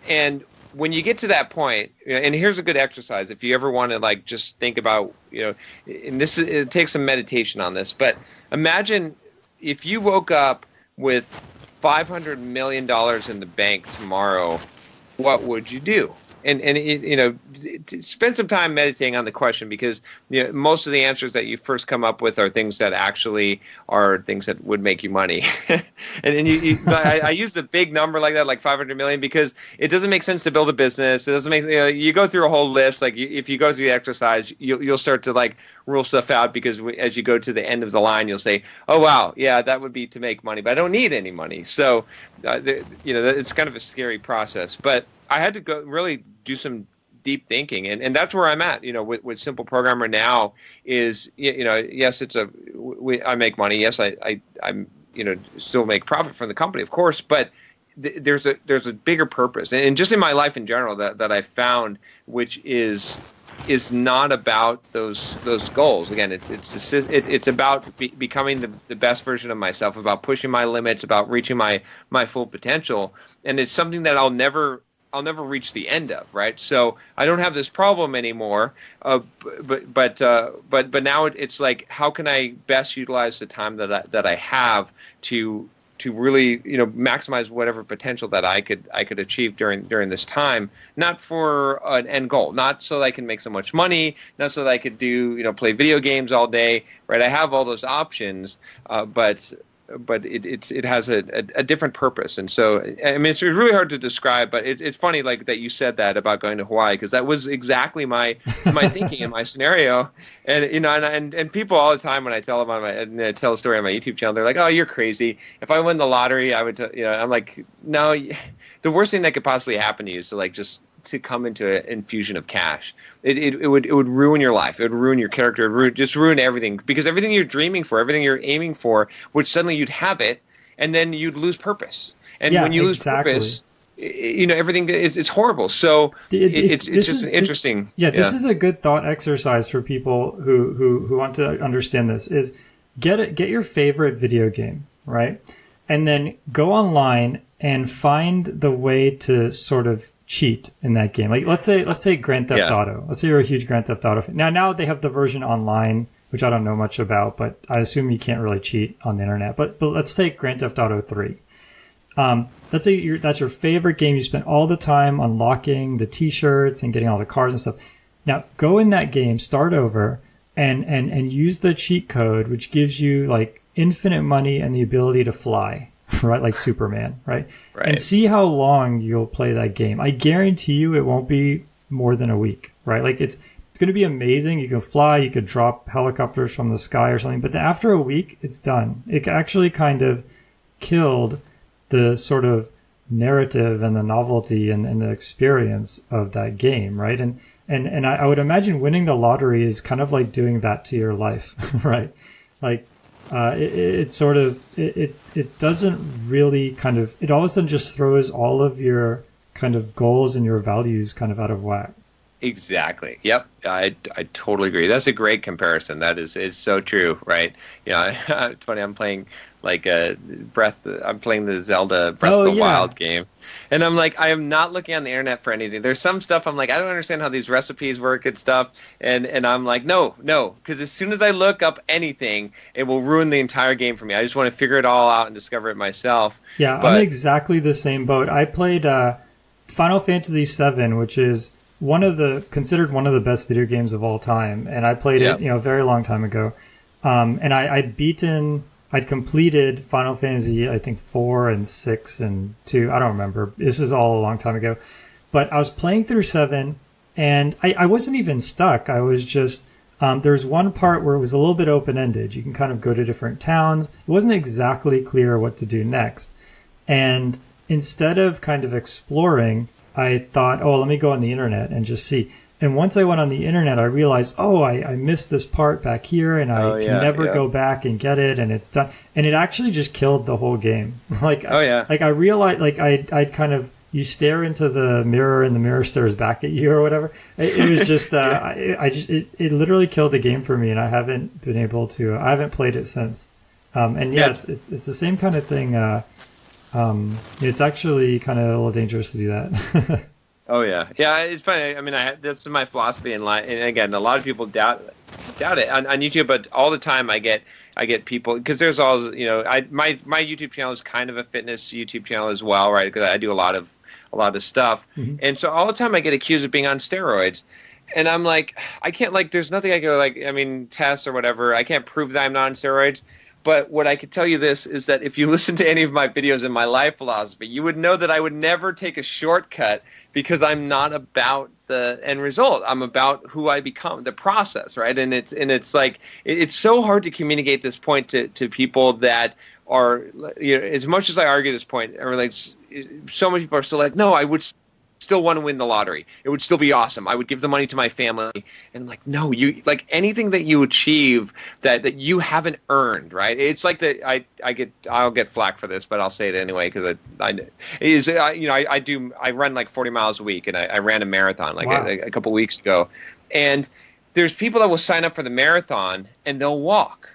and when you get to that point, and here's a good exercise if you ever want to just think about, and it takes some meditation on this, but imagine if you woke up with $500 million in the bank tomorrow, what would you do? And spend some time meditating on the question, because most of the answers that you first come up with are things that actually are things that would make you money. I use a big number like that, like 500 million, because it doesn't make sense to build a business. It doesn't make you go through a whole list. Like if you go through the exercise, you'll start to rule stuff out, because as you go to the end of the line, you'll say, oh wow, yeah, that would be to make money, but I don't need any money. So it's kind of a scary process, but I had to go really do some deep thinking, and that's where I'm at. With SimpleProgrammer now is yes, I make money. Yes, I'm still make profit from the company, of course, but there's a bigger purpose, and just in my life in general that I found, which is not about those goals. Again, it's about becoming the best version of myself, about pushing my limits, about reaching my full potential, and it's something that I'll never reach the end of, right? So I don't have this problem anymore, but now it's like, how can I best utilize the time that I have to really maximize whatever potential that I could achieve during this time, not for an end goal, not so that I can make so much money, not so that I could do play video games all day, right? I have all those options, but it has a different purpose. And so, I mean, it's really hard to describe, but it's funny that you said that about going to Hawaii, because that was exactly my thinking in my scenario. And and people all the time, when I tell them I tell a story on my YouTube channel, they're like, oh, you're crazy. If I win the lottery, I would I'm like, no, the worst thing that could possibly happen to you is to just to come into an infusion of cash. It would ruin your life. It would ruin your character. It would just ruin everything, because everything you're dreaming for, everything you're aiming for, would suddenly you'd have it, and then you'd lose purpose. And when you lose purpose, everything it's horrible. So it's just interesting. Yeah, this is a good thought exercise for people who want to understand this. Is get your favorite video game, right, and then go online and find the way to sort of cheat in that game. Like let's take Grand Theft Auto. Let's say you're a huge Grand Theft Auto fan. Now they have the version online, which I don't know much about, but I assume you can't really cheat on the internet. But let's take Grand Theft Auto 3. Let's say that's your favorite game. You spent all the time unlocking the T-shirts and getting all the cars and stuff. Now go in that game, start over, and use the cheat code, which gives you infinite money and the ability to fly. Right, like Superman, right? And see how long you'll play that game. I guarantee you it won't be more than a week, right? It's going to be amazing. You can fly, you could drop helicopters from the sky or something, but after a week, it's done. It actually kind of killed the sort of narrative and the novelty and the experience of that game, right? And I would imagine winning the lottery is kind of like doing that to your life, right? It doesn't really it all of a sudden just throws all of your kind of goals and your values kind of out of whack. Exactly. Yep. I totally agree. That's a great comparison. It's so true, right? It's funny. I'm playing I'm playing the Zelda Breath of the Wild game. And I'm like, I am not looking on the internet for anything. There's some stuff I'm like, I don't understand how these recipes work and stuff. And I'm like, no, because as soon as I look up anything, it will ruin the entire game for me. I just want to figure it all out and discover it myself. Yeah, I'm exactly the same boat. I played Final Fantasy VII, which is considered one of the best video games of all time. And I played it, a very long time ago. And I'd completed Final Fantasy, I think 4 and 6 and 2. I don't remember. This was all a long time ago. But I was playing through 7, and I wasn't even stuck. I was just, there was one part where it was a little bit open-ended. You can kind of go to different towns. It wasn't exactly clear what to do next. And instead of kind of exploring, I thought, oh, let me go on the internet and just see. And once I went on the internet, I realized, oh, I missed this part back here, and I can never go back and get it, and it's done. And it actually just killed the whole game. Like I realized, like I kind of, you stare into the mirror, and the mirror stares back at you, or whatever. It was just, it literally killed the game for me, and I haven't been able to. I haven't played it since. It's the same kind of thing. It's actually kind of a little dangerous to do that. Oh yeah, it's funny. I mean, that's my philosophy in life. And again, a lot of people doubt it on YouTube, but all the time I get people, because there's always, my YouTube channel is kind of a fitness YouTube channel as well, right? Because I do a lot of stuff, and so all the time I get accused of being on steroids, and I'm like, I can't, like, there's nothing I can tests or whatever. I can't prove that I'm not on steroids. But what I could tell you this is that if you listen to any of my videos in my life philosophy, you would know that I would never take a shortcut, because I'm not about the end result. I'm about who I become, the process, right? And it's like, it's so hard to communicate this point to people that are, as much as I argue this point, or like, so many people are still like, no, I would still want to win the lottery. It would still be awesome. I would give the money to my family. And I'm like, no, you, like, anything that you achieve that you haven't earned, right? It's like that. I'll get flack for this, but I'll say it anyway, because I run like 40 miles a week, and I ran a marathon a couple weeks ago, and there's people that will sign up for the marathon and they'll walk.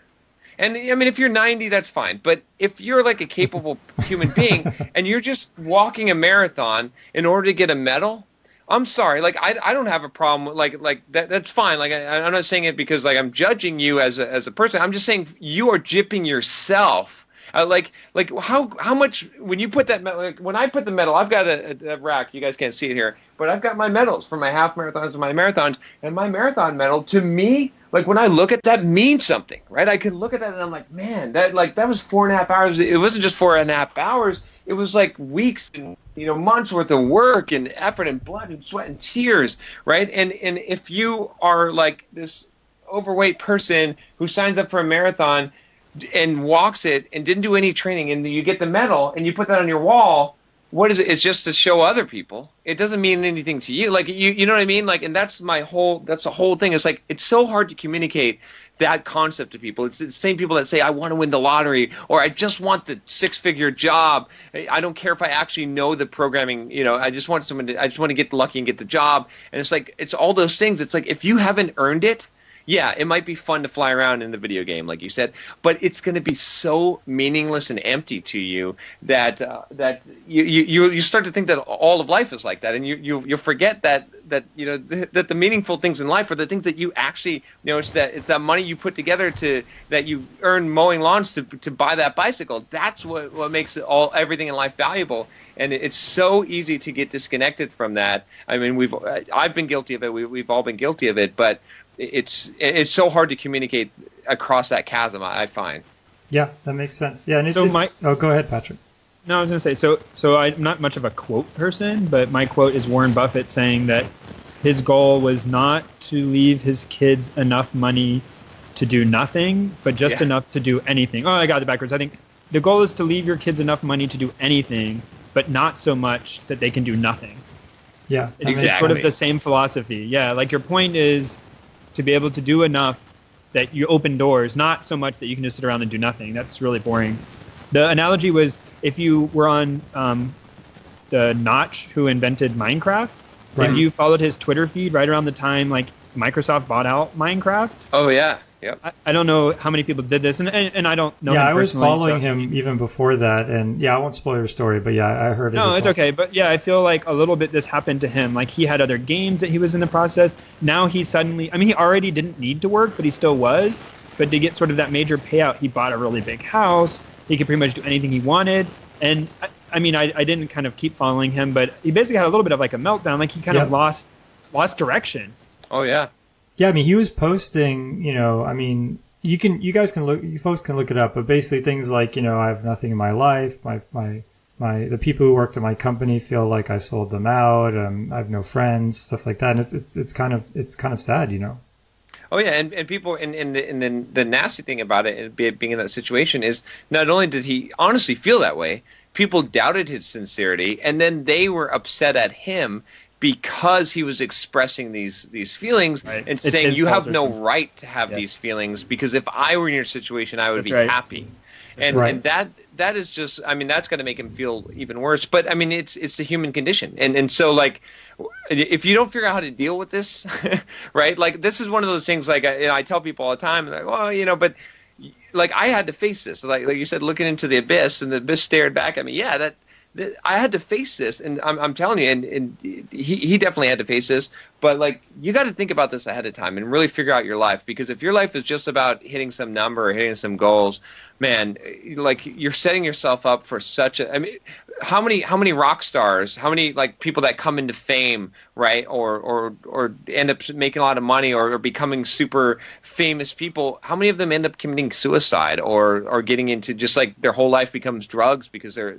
And I mean, if you're 90, that's fine. But if you're like a capable human being and you're just walking a marathon in order to get a medal, I'm sorry. Like, I don't have a problem. Like that. That's fine. Like, I'm not saying it because like I'm judging you as a person. I'm just saying you are gypping yourself. Like how much, when you put that, like, when I put the medal, I've got a rack. You guys can't see it here, but I've got my medals for my half marathons and my marathons, and my marathon medal, to me, like, when I look at that, means something, right? I can look at that and I'm like, man, that was 4.5 hours. It wasn't just 4.5 hours. It was like weeks and months worth of work and effort and blood and sweat and tears, right? And if you are like this overweight person who signs up for a marathon and walks it and didn't do any training, and you get the medal and you put that on your wall, what is it? It's just to show other people. It doesn't mean anything to you. Like, you know what I mean? Like, and that's the whole thing. It's like, it's so hard to communicate that concept to people. It's the same people that say, I want to win the lottery, or I just want the 6-figure job. I don't care if I actually know the programming, I just want to get lucky and get the job. And it's like, it's all those things. It's like, if you haven't earned it, yeah, it might be fun to fly around in the video game, like you said, but it's going to be so meaningless and empty to you that you start to think that all of life is like that, and you forget that that the meaningful things in life are the things that you actually, it's that money you put together that you earn mowing lawns to buy that bicycle. That's what makes everything in life valuable, and it's so easy to get disconnected from that. I mean, I've been guilty of it. We've all been guilty of it, but it's so hard to communicate across that chasm, I find. Yeah, that makes sense. Yeah, and go ahead, Patrick. No, I was going to say, so I'm not much of a quote person, but my quote is Warren Buffett saying that his goal was not to leave his kids enough money to do nothing, but just enough to do anything. Oh, I got it backwards. I think the goal is to leave your kids enough money to do anything, but not so much that they can do nothing. Yeah, it's sort of the same philosophy. Yeah, like, your point is to be able to do enough that you open doors, not so much that you can just sit around and do nothing. That's really boring. The analogy was, if you were on the Notch, who invented Minecraft, right. If you followed his Twitter feed right around the time like Microsoft bought out Minecraft. Oh yeah. Yep. I don't know how many people did this, and I don't know him personally. Yeah, I was following him even before that, and yeah, I won't spoil your story, but yeah, I heard it. No, it's okay, but yeah, I feel like a little bit this happened to him. Like, he had other games that he was in the process. Now he suddenly, I mean, he already didn't need to work, but he still was. But to get sort of that major payout, he bought a really big house. He could pretty much do anything he wanted. And I mean, I didn't kind of keep following him, but he basically had a little bit of like a meltdown. Like, he kind of lost direction. Oh yeah. Yeah, I mean, he was posting, I mean, you guys can look, you folks can look it up, but basically things like, I have nothing in my life. The people who worked at my company feel like I sold them out. I have no friends, stuff like that. And it's kind of sad. Oh yeah, and people, and the nasty thing about it, being in that situation, is not only did he honestly feel that way, people doubted his sincerity, and then they were upset at him because he was expressing these feelings, right, and saying you have no right to have these feelings, because if I were in your situation, I would be happy. And that is just, I mean, that's going to make him feel even worse. But I mean, it's the human condition, and so like, if you don't figure out how to deal with this, right? Like, this is one of those things. Like, I tell people all the time, like, well, but like, I had to face this. Like you said, looking into the abyss, and the abyss stared back at me. Yeah, that I had to face this, and I'm telling you, and he definitely had to face this. But like, you got to think about this ahead of time and really figure out your life, because if your life is just about hitting some number or hitting some goals, man, like, you're setting yourself up for such a. I mean, how many rock stars, how many like people that come into fame, right, or end up making a lot of money or becoming super famous people? How many of them end up committing suicide or getting into just like their whole life becomes drugs because they're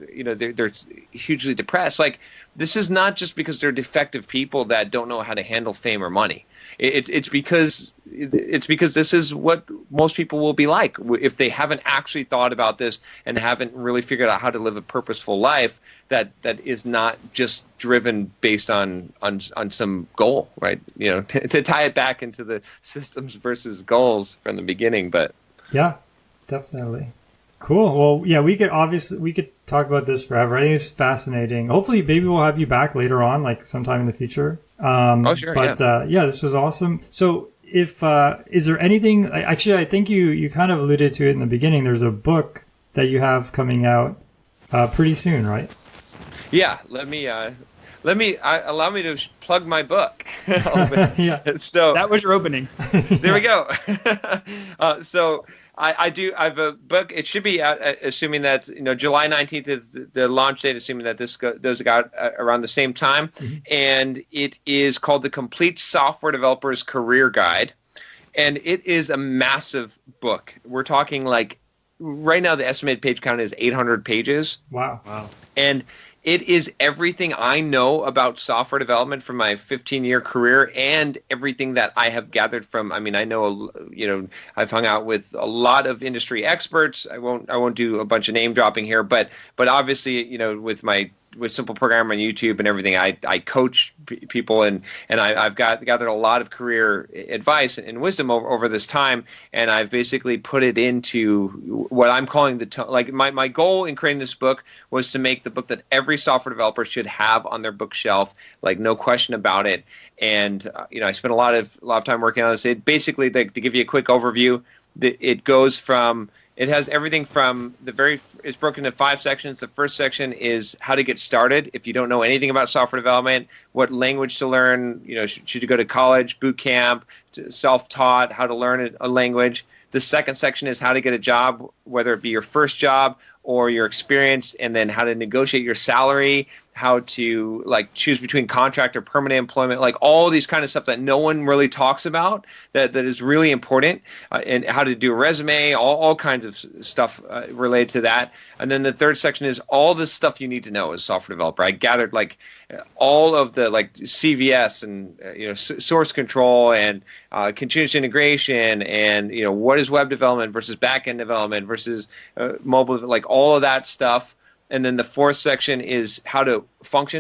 hugely depressed? Like, this is not just because they're defective people that don't know how to handle fame or money. It's because this is what most people will be like if they haven't actually thought about this and haven't really figured out how to live a purposeful life that is not just driven based on some goal, right? To tie it back into the systems versus goals from the beginning. But yeah, definitely. Cool. Well, yeah, we could talk about this forever. I think it's fascinating. Hopefully, maybe we'll have you back later on, like sometime in the future. Sure. But this was awesome. So, if is there anything? Actually, I think you kind of alluded to it in the beginning. There's a book that you have coming out pretty soon, right? Yeah. Allow me to plug my book. Yeah. So that was your opening. There we go. So. I have a book. It should be out, assuming that July 19th is the launch date, assuming that those got around the same time. Mm-hmm. And it is called The Complete Software Developer's Career Guide, and it is a massive book. We're talking like right now the estimated page count is 800 pages. Wow. And it is everything I know about software development from my 15-year career and everything that I have gathered from. I mean, I know, I've hung out with a lot of industry experts. I won't do a bunch of name dropping here, but obviously, with SimpleProgrammer on YouTube and everything, I coach people and I've gathered a lot of career advice and wisdom over this time, and I've basically put it into what I'm calling my goal in creating this book was to make the book that every software developer should have on their bookshelf, like no question about it. And I spent a lot of time working on this. It basically, to give you a quick overview, it goes from. It has everything from it's broken into 5 sections. The first section is how to get started. If you don't know anything about software development, what language to learn, should you go to college, boot camp, self-taught, how to learn a language. The second section is how to get a job, whether it be your first job or your experience, and then how to negotiate your salary, how to choose between contract or permanent employment, like all these kind of stuff that no one really talks about that is really important, and how to do a resume, all kinds of stuff related to that. And then the third section is all the stuff you need to know as a software developer. I gathered all of the CVS and source control and continuous integration and what is web development versus back-end development versus mobile, all of that stuff. And then the fourth section is how to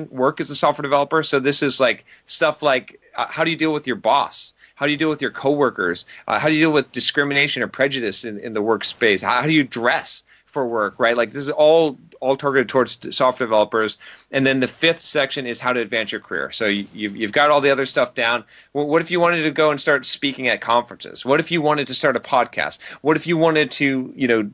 work as a software developer. So this is stuff like how do you deal with your boss? How do you deal with your coworkers? How do you deal with discrimination or prejudice in the workspace? How do you dress for work, right? This is all targeted towards software developers. And then the fifth section is how to advance your career. So you've got all the other stuff down. What if you wanted to go and start speaking at conferences? What if you wanted to start a podcast? What if you wanted to,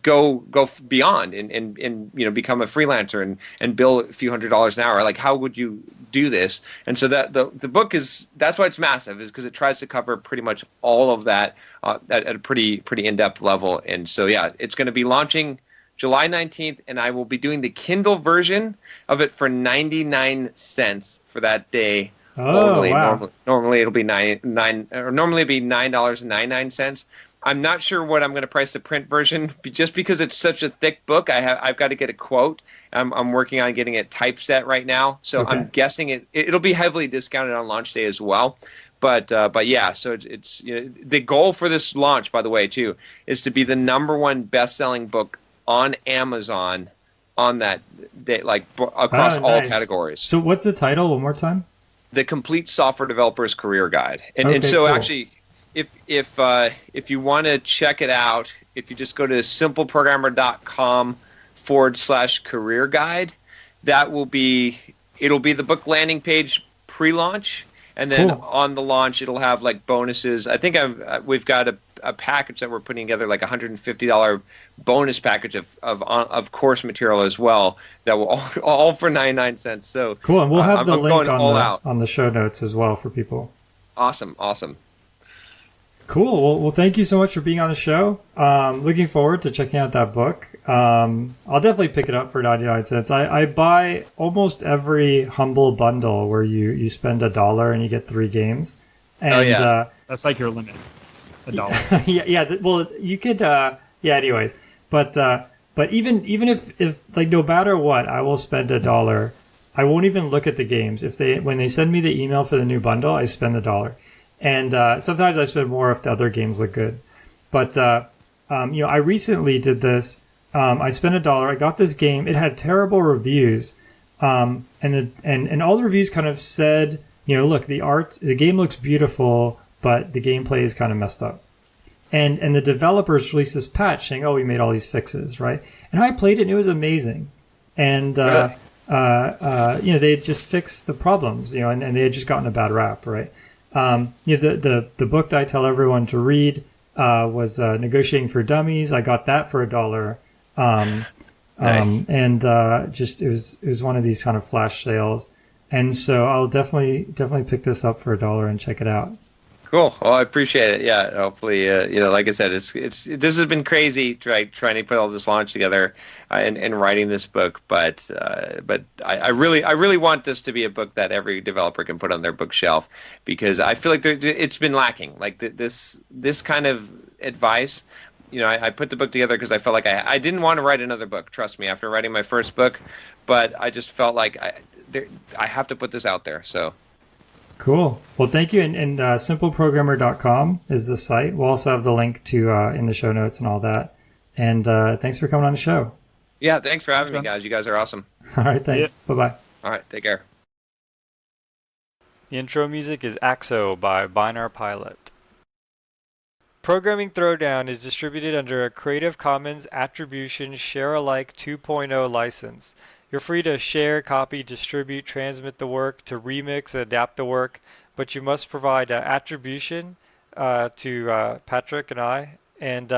go beyond and become a freelancer and bill a few $100s an hour? How would you do this? And so that the book that's why it's massive, is because it tries to cover pretty much all of that at a pretty in-depth level. And so, yeah, it's going to be launching July 19th, and I will be doing the Kindle version of it for 99 cents for that day Oh, wow. Normally it'll be normally it'd be $9.99. I'm not sure what I'm going to price the print version, just because it's such a thick book. I've got to get a quote. I'm working on getting it typeset right now, so Okay. I'm guessing it'll be heavily discounted on launch day as well. But yeah, so it's the goal for this launch, by the way, too, is to be the #1 best-selling book on Amazon on that day, like across all Nice. categories. So what's the title one more time? The Complete Software Developer's Career Guide. And Okay, so cool. actually, if you want to check it out, if you just go to simpleprogrammer.com/career guide, it'll be the book landing page pre-launch, and then Cool. on the launch it'll have like bonuses. I think we've got a package that we're putting together, like $150 bonus package of course material as well, that will all for 99 cents. So Cool. And we'll have the I'm link going all out. on the show notes as well for people. Awesome. Cool. Well, thank you so much for being on the show. Looking forward to checking out that book. I'll definitely pick it up for 99 cents. I buy almost every Humble bundle where you spend $1 and you get 3 games. And, Oh, yeah. That's like your limit. $1. yeah. Well, you could. Yeah. Anyways, but even if like no matter what, I will spend $1. I won't even look at the games. When they send me the email for the new bundle, I spend $1. And sometimes I spend more if the other games look good. But I recently did this. I spent $1. I got this game. It had terrible reviews, and all the reviews kind of said, look, the game looks beautiful, but the gameplay is kind of messed up. And the developers released this patch saying, oh, we made all these fixes, right? And I played it, and it was amazing. And Really? they had just fixed the problems, and they had just gotten a bad rap, right? The book that I tell everyone to read was Negotiating for Dummies. I got that for $1. Nice. And just it was one of these kind of flash sales, and so I'll definitely pick this up for $1 and check it out. Cool. Well, I appreciate it. Yeah. Hopefully, like I said, this has been crazy trying to put all this launch together and writing this book. But I really want this to be a book that every developer can put on their bookshelf, because I feel like it's been lacking. Like this kind of advice. I put the book together because I felt like I didn't want to write another book. Trust me, after writing my first book, but I just felt like I have to put this out there. So. Cool. Well, thank you. And SimpleProgrammer.com is the site. We'll also have the link to in the show notes and all that. And thanks for coming on the show. Yeah, thanks for having me, guys. You guys are awesome. All right, thanks. Yeah. Bye-bye. All right, take care. The intro music is Axo by Binar Pilot. Programming Throwdown is distributed under a Creative Commons Attribution Share-alike 2.0 license. You're free to share, copy, distribute, transmit the work, to remix, adapt the work, but you must provide attribution to Patrick and I, and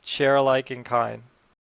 share alike in kind.